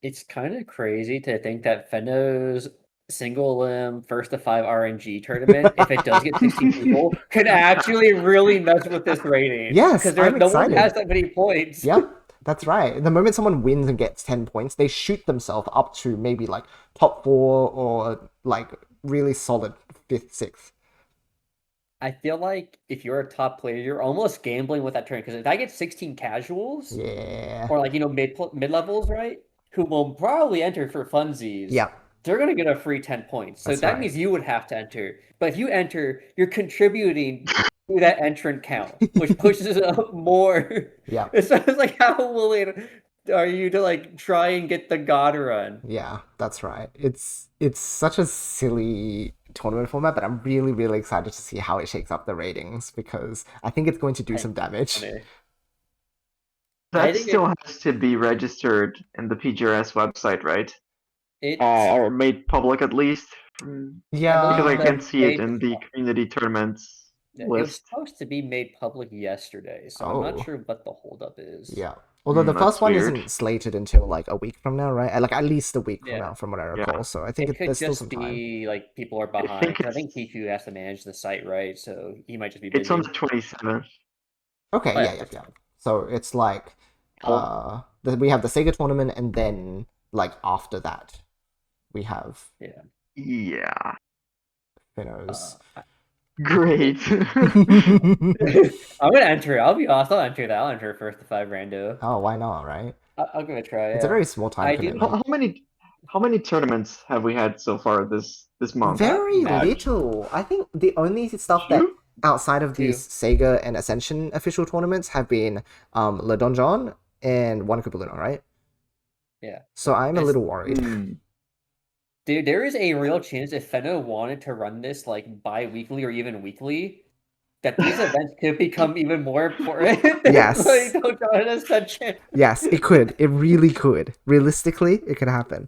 It's kind of crazy to think that Fenno's single limb first to 5 RNG tournament, if it does get 16 people, could actually really mess with this rating. Yes, because I'm no one excited. has that many points. Yep, that's right. The moment someone wins and gets 10 points, they shoot themselves up to maybe like top 4 or like really solid 5th, 6th. I feel like if you're a top player, you're almost gambling with that turn, because if I get 16 casuals, Yeah. or like mid levels, right, who will probably enter for funsies, Yep. they're gonna get a free 10 points. So That's that right. means you would have to enter. But if you enter, you're contributing to that entrant count, which pushes it up more. Yeah. So it's like, how willing are you to like try and get the God run? Yeah, that's right. It's such a silly tournament format, but I'm really, really excited to see how it shakes up the ratings because I think it's going to do some damage. Funny. That I think still has to be registered in the PGRS website, right? It's Or made public at least. Yeah. Because I the can see it page- in the community tournaments It was list. supposed to be made public yesterday, so I'm not Oh. sure what the holdup is. Yeah. Although the That's first one weird. isn't slated until like a week from now, right? Like at least a week from Yeah. now, from what I Yeah. recall. So I think It could there's still just some time. be like people are think behind. 'Cause I think it's- Kiku has to manage the site, right? So he might just be It's busy. on the 27th. Okay, Oh, yeah, that's yeah. fine. So it's like we have the SEGA tournament, and then like after that, we have Yeah. Finno's. Great. I'm gonna enter. I'll be honest. I'll enter that. I'll enter first to 5 rando. Oh, why not, right? I'll give it a try. It's a very small time I do- commitment. How many tournaments have we had so far this month? Very Match. little. I think the only stuff that outside of these Two. Sega and Ascension official tournaments have been Le Donjon and One Koopa Luna, right? Yeah. So I'm a It's- little worried. Dude, there is a real chance if Feno wanted to run this like bi-weekly or even weekly, that these events could become even more important than Yes. playing Dongggle and Ascension. Yes, it could. It really could. Realistically, it could happen.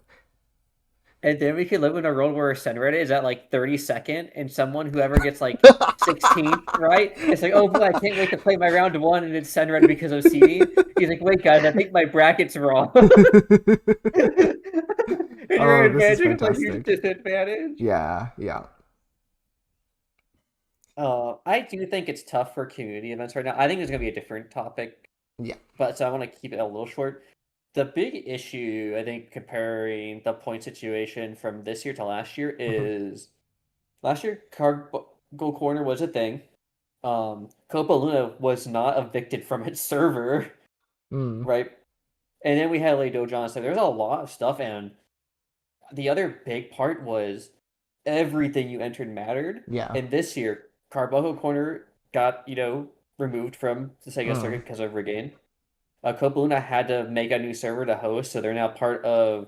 And then we could live in a world where Senred is at like 32nd, and whoever gets like 16th, right? It's like, oh boy, I can't wait to play my round one, and it's Senred because of seeding. He's like, wait, guys, I think my bracket's wrong. And you're Oh, this is advancing with a huge fantastic. disadvantage. Yeah. I do think it's tough for community events right now. I think there's gonna be a different topic. Yeah. But so I want to keep it a little short. The big issue, I think, comparing the point situation from this year to last year is last year Cargo Corner was a thing. Copa Luna was not evicted from its server, right? And then we had Lay Dojon, so there's a lot of stuff, and the other big part was everything you entered mattered. Yeah. And this year, Carbuncle Corner got, removed from the Sega circuit because of Regain. Copa Luna had to make a new server to host, so they're now part of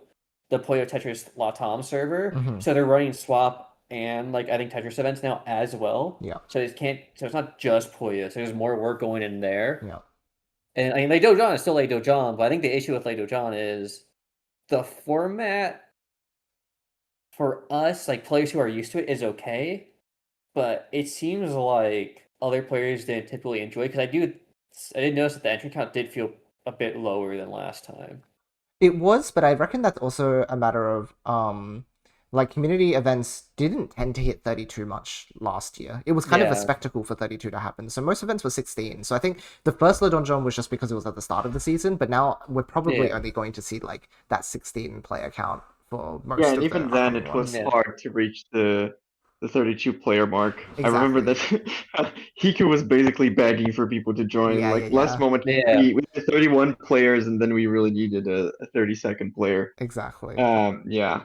the Puyo Tetris Latam server. So they're running Swap and I think Tetris events now as well. Yeah. So it's not just Puyo, so there's more work going in there. Yeah. And I mean Lay Dojon is still Lay Dojon, but I think the issue with Lay Dojon is the format for us, like players who are used to it, is okay, but it seems like other players didn't typically enjoy it, because I did notice that the entry count did feel a bit lower than last time. It was, but I reckon that's also a matter of community events didn't tend to hit 32 much last year. It was kind of a spectacle for 32 to happen. So most events were 16. So I think the first Le Donjon was just because it was at the start of the season, but now we're probably only going to see that 16 player count for most Yeah, of and even then it was hard to reach the 32 player mark. Exactly. I remember that Hiku was basically begging for people to join. Last moment, we had 31 players, and then we really needed a 32nd player. Exactly. Yeah.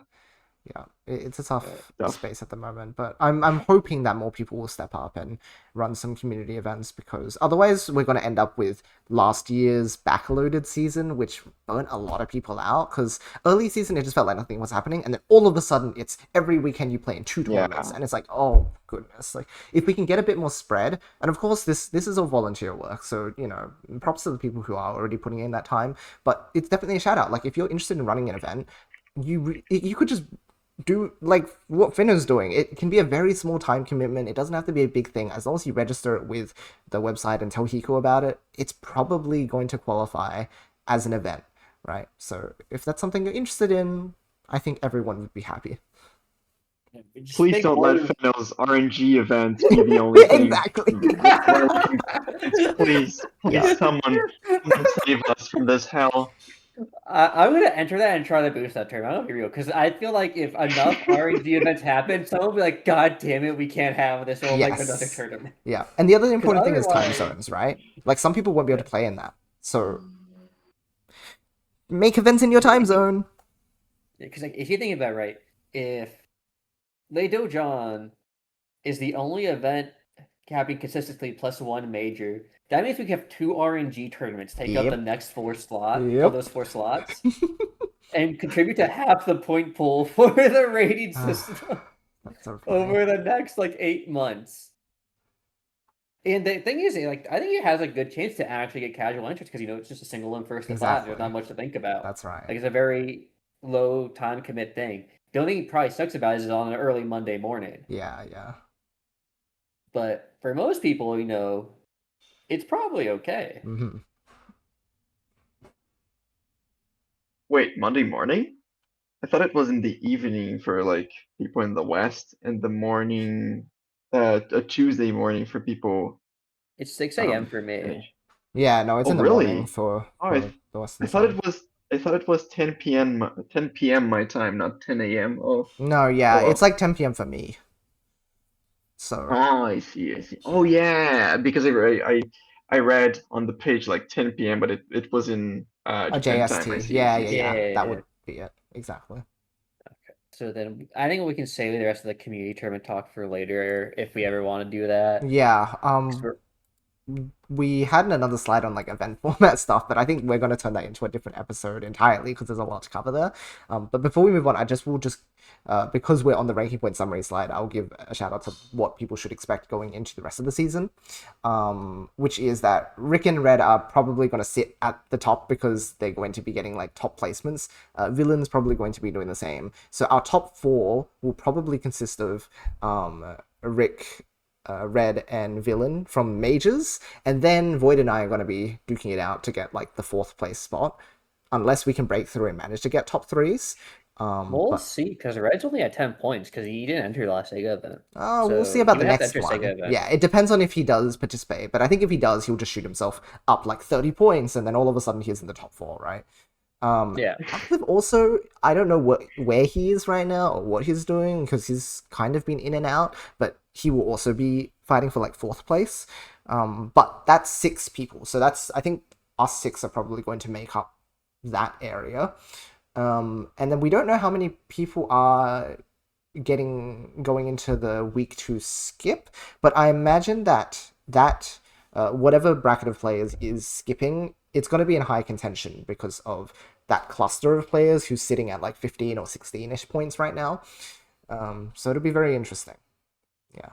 It's a tough space at the moment, but I'm hoping that more people will step up and run some community events, because otherwise we're going to end up with last year's backloaded season, which burnt a lot of people out, because early season it just felt like nothing was happening, and then all of a sudden it's every weekend you play in 2 tournaments, and it's like, oh goodness, if we can get a bit more spread, and of course this is all volunteer work, so props to the people who are already putting in that time, but it's definitely a shout out. If you're interested in running an event, you could just do what Finno's doing. It can be a very small time commitment. It doesn't have to be a big thing. As long as you register it with the website and tell Hiko about it, it's probably going to qualify as an event, right? So if that's something you're interested in, I think everyone would be happy. Please don't let Finno's RNG event be the only thing. Exactly. Please, someone save us from this hell. I'm gonna enter that and try to boost that tournament. I'm gonna be real, because I feel like if enough RNG events happen, someone will be like, "God damn it, we can't have this." Or like another tournament. Yeah, and the other important thing is time zones, right? Some people won't be able to play in that, so make events in your time zone. Because if you think about it, right, if Lay Dojon is the only event having consistently +1 major, that means we can have 2 RNG tournaments take up the next 4 slots, of those 4 slots, and contribute to half the point pool for the rating system over the next 8 months. And the thing is, I think it has a good chance to actually get casual interest, because it's just a single one first to 5. There's not much to think about. That's right. It's a very low time commit thing. The only thing it probably sucks about is on an early Monday morning. Yeah. But for most people, it's probably okay. Mm-hmm. Wait, Monday morning? I thought it was in the evening for people in the West, and the morning, a Tuesday morning for people. It's 6 a.m. for me. Yeah, no, it's in the morning for the Western side. I thought it was 10 p.m. my time, not 10 a.m. Oh. No, yeah, it's 10 p.m. for me. So. Oh, I see. Oh, yeah, because I read on the page 10 p.m., but it was in a Japan JST. time. I see. Yeah. That would be it. Exactly. Okay. So then I think we can save the rest of the community tournament talk for later if we ever want to do that. Yeah. 'Cause We had another slide on like event format stuff, but I think we're going to turn that into a different episode entirely because there's a lot to cover there. But before we move on, because we're on the ranking point summary slide, I'll give a shout out to what people should expect going into the rest of the season, which is that Rick and Red are probably going to sit at the top because they're going to be getting like top placements. Villain's probably going to be doing the same. So our top 4 will probably consist of Rick, Red, and Villain from Majors, and then Void and I are going to be duking it out to get like the 4th place spot, unless we can break through and manage to get top 3s. We'll see, because Red's only at 10 points because he didn't enter the last SEGA event. We'll see So about he the would have to next enter one. SEGA event. Yeah, it depends on if he does participate, but I think if he does, he'll just shoot himself up like 30 points, and then all of a sudden he's in the top 4, right? Yeah. Active also, I don't know where he is right now or what he's doing because he's kind of been in and out, but he will also be fighting for like 4th place. But that's 6 people, so I think us 6 are probably going to make up that area. And then we don't know how many people are going into the week 2 skip, but I imagine that whatever bracket of players is skipping, it's going to be in high contention because of that cluster of players who's sitting at like 15 or 16-ish points right now. So it'll be very interesting. Yeah.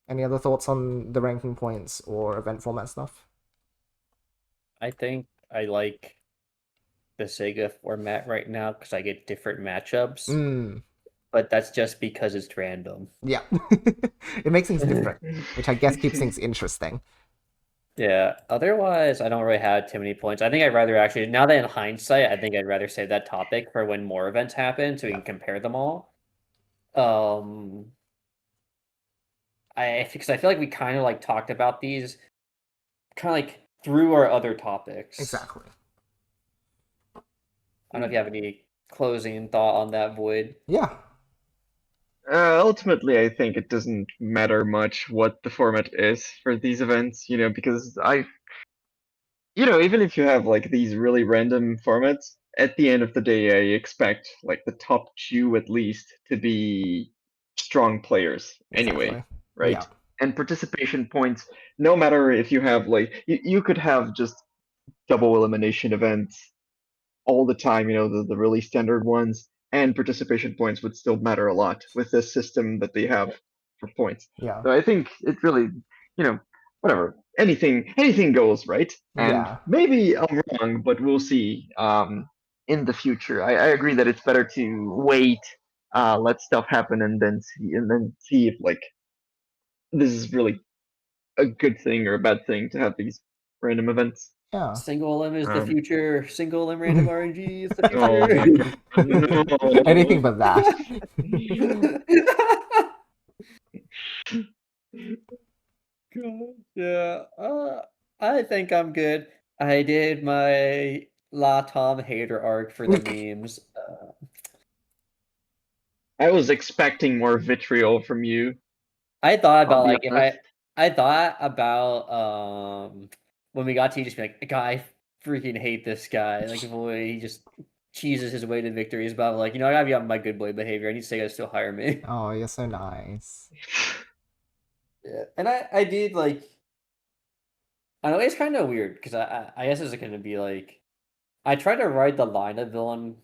Any other thoughts on the ranking points or event format stuff? I think I like the SEGA format right now because I get different matchups. But that's just because it's random. Yeah. It makes things different, which I guess keeps things interesting. Yeah, otherwise I don't really have too many points. I think I'd rather actually, now that in hindsight, I think I'd rather save that topic for when more events happen so we can compare them all. Because I feel like we kind of like talked about these kind of like through our other topics. Exactly. I don't know if you have any closing thought on that, Void. Yeah. Ultimately, I think it doesn't matter much what the format is for these events, because even if you have like these really random formats, at the end of the day, I expect like the top 2 at least to be strong players anyway, Exactly. right? Yeah. And participation points, no matter if you have like, you could have just double elimination events all the time, the really standard ones, and participation points would still matter a lot with the system that they have for points. Yeah. So I think it really, whatever, anything goes, right? And Yeah. maybe I'm wrong, but we'll see. In the future, I agree that it's better to wait, let stuff happen, and then see if like this is really a good thing or a bad thing to have these random events. Yeah. Single elim is the Um, future. Single elim random RNG is the Oh, future. no. Anything but that. God, yeah. I think I'm good. I did my La Tom hater arc for the memes. I was expecting more vitriol from you. I thought I'll about be like if honest. I thought about when we got to just be like, God, I freaking hate this guy. Like, boy, he just cheeses his way to victories. But I'm like, I gotta be on my good boy behavior. I need SEGA to still hire me. Oh, you're so nice. Yeah, and I did like. I know it's kind of weird because I guess it's gonna be like, I try to ride the line of villain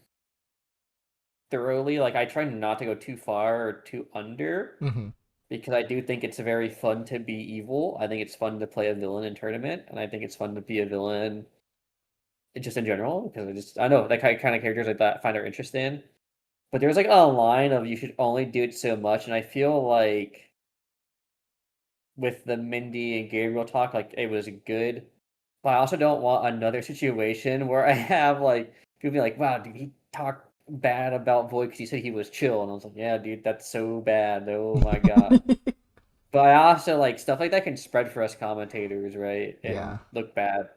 thoroughly. Like I try not to go too far or too under. Because I do think it's very fun to be evil. I think it's fun to play a villain in tournament, and I think it's fun to be a villain just in general, because I know that kind of characters like that I find are interesting. But there's like a line of you should only do it so much, and I feel like with the Mindy and Gabriel talk, like it was good. But I also don't want another situation where I have like people be like, wow, did he talk bad about Void because he said he was chill? And I was like, yeah, dude, that's so bad. Oh my god. But I also like stuff like that can spread for us commentators, right? And Yeah. look bad.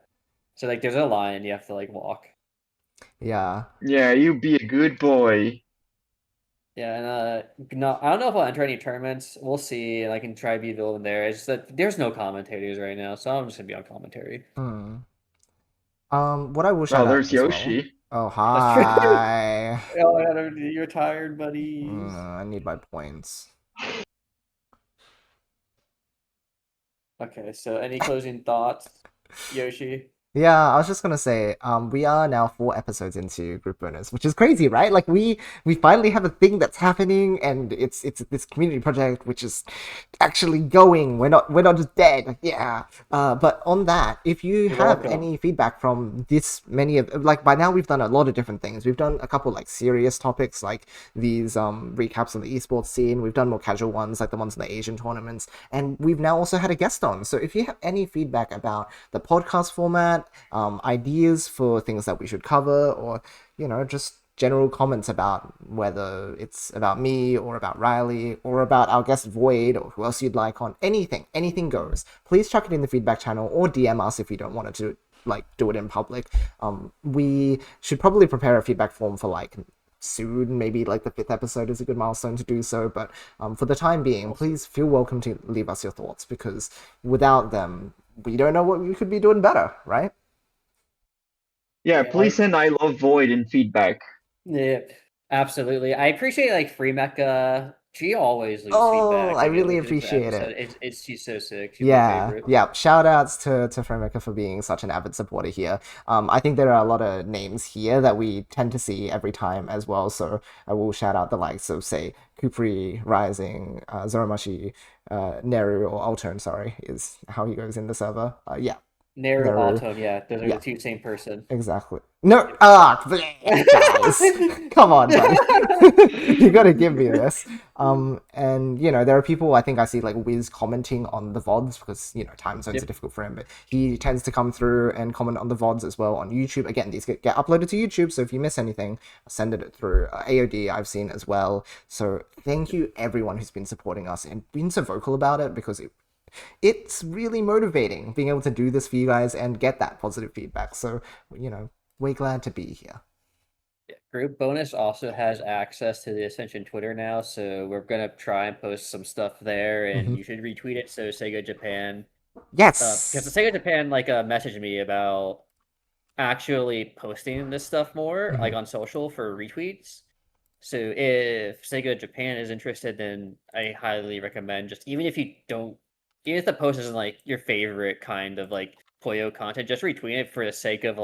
So like there's a line you have to like walk. Yeah. Yeah, you be a good boy. Yeah, and no, I don't know if I'll enter any tournaments. We'll see, and I can try to be villain there. It's just that there's no commentators right now, so I'm just gonna be on commentary. What I will shout Well, out there's as well. Yoshi. Oh, That's true. hi. Oh, you're tired, buddies. I need my points. Okay, so any closing thoughts, Yoshi? Yeah, I was just gonna say, we are now 4 episodes into group bonus, which is crazy, right? Like we finally have a thing that's happening, and it's this community project which is actually going. We're not just dead. Yeah. But on that, if you You're have welcome. any feedback from this many of like by now we've done a lot of different things. We've done a couple like serious topics like these recaps on the esports scene. We've done more casual ones like the ones in the Asian tournaments, and we've now also had a guest on. So if you have any feedback about the podcast format, ideas for things that we should cover, or just general comments about whether it's about me or about Riley or about our guest Void or who else you'd like on, anything goes. Please chuck it in the feedback channel or DM us if you don't want to do it in public. We should probably prepare a feedback form for soon. Maybe like the 5th episode is a good milestone to do so, but for the time being, please feel welcome to leave us your thoughts, because without them we don't know what we could be doing better, right? Yeah, please send I love Void in feedback. Yeah, absolutely. I appreciate Free Mecha. She always leaves Oh, feedback. I Like, really into the appreciate episode. it. She's so sick. She's my favorite. Yeah. Shout outs to Fremeka for being such an avid supporter here. I think there are a lot of names here that we tend to see every time as well. So I will shout out the likes of, say, Kupri, Rising, Zoromashi, Neru, or Altern, sorry, is how he goes in the server. Yeah. Niro, Neru. Alton, yeah, those are Yeah. the two same person. Exactly. No, guys, come on, buddy. You gotta give me this. And there are people I think I see like Wiz commenting on the VODs because time zones are difficult for him, but he tends to come through and comment on the VODs as well on YouTube. Again, these get uploaded to YouTube, so if you miss anything, send it through. AOD I've seen as well. So thank you everyone who's been supporting us and been so vocal about it, because it's really motivating being able to do this for you guys and get that positive feedback. So, we're glad to be here. Group Bonus also has access to the Ascension Twitter now, so we're gonna try and post some stuff there, and you should retweet it. So Sega Japan, Yes, because the Sega Japan messaged me about actually posting this stuff more on social for retweets. So if Sega Japan is interested, then I highly recommend just even if the post isn't your favorite kind of Poyo content, just retweet it for the sake of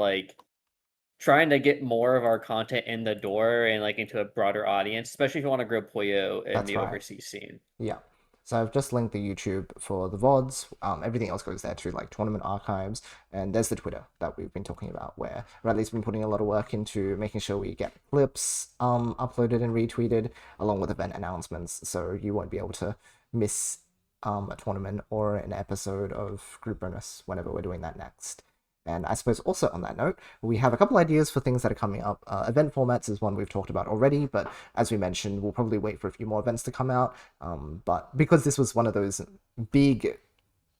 trying to get more of our content in the door and into a broader audience, especially if you want to grow Poyo in the overseas scene. Yeah. So I've just linked the YouTube for the VODs. Everything else goes there too, like tournament archives. And there's the Twitter that we've been talking about, where Radley's been putting a lot of work into making sure we get clips uploaded and retweeted, along with event announcements. So you won't be able to miss a tournament or an episode of Group Bonus whenever we're doing that next. And I suppose also on that note, we have a couple ideas for things that are coming up. Event formats is one we've talked about already, but as we mentioned, we'll probably wait for a few more events to come out. But because this was one of those big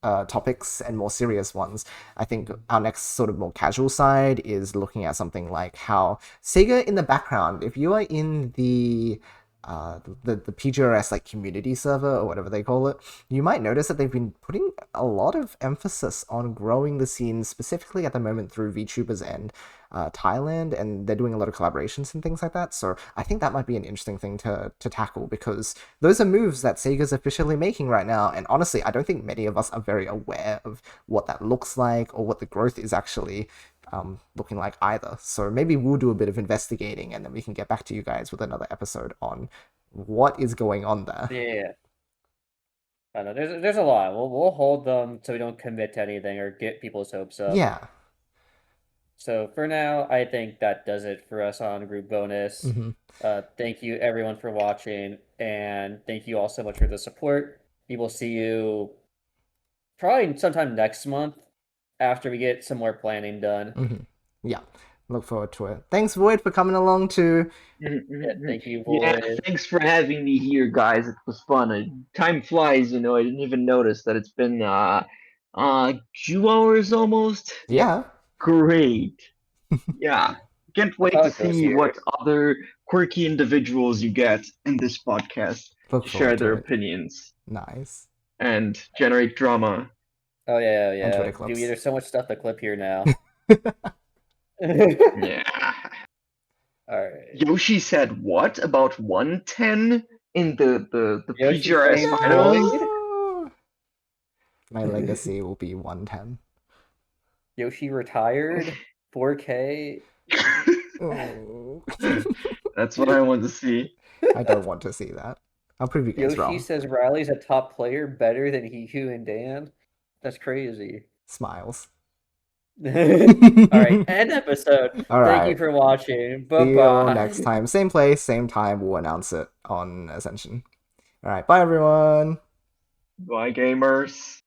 topics and more serious ones, I think our next sort of more casual side is looking at something like how Sega in the background, if you are in the PGRS community server or whatever they call it, you might notice that they've been putting a lot of emphasis on growing the scene, specifically at the moment through VTubers and Thailand, and they're doing a lot of collaborations and things like that. So I think that might be an interesting thing to tackle, because those are moves that Sega's officially making right now, and honestly, I don't think many of us are very aware of what that looks like or what the growth is actually looking like either. So maybe we'll do a bit of investigating, and then we can get back to you guys with another episode on what is going on there. Yeah. I know there's a lot. We'll hold them so we don't commit to anything or get people's hopes up. Yeah. So for now, I think that does it for us on Group Bonus. Thank you everyone for watching, and thank you all so much for the support. We will see you probably sometime next month after we get some more planning done. Yeah. Look forward to it. Thanks, Void, for coming along too. Yeah, thank you, Void. Yeah, thanks for having me here, guys. It was fun. Time flies, I didn't even notice that it's been 2 hours almost. Yeah. Great. Yeah. Can't wait to see here. what other quirky individuals you get in this podcast Look to share forward to their it. Nice. Nice. And generate drama. Oh yeah, And Twitter Dude, clips. there's so much stuff to clip here now. Yeah. All right. Yoshi said what about 110 in the Yoshi PGRS saying finals? void. No! My legacy will be 110. Yoshi retired. 4K. Oh. That's what I want to see. I don't want to see that. I'll prove you guys Yoshi wrong. says Riley's a top player, better than Hiku and Dan. That's crazy. Smiles. All right, end episode. All Thank you right. for watching. Bye See you bye. next time. Same place, same time. We'll announce it on Ascension. All right. Bye, everyone. Bye, gamers.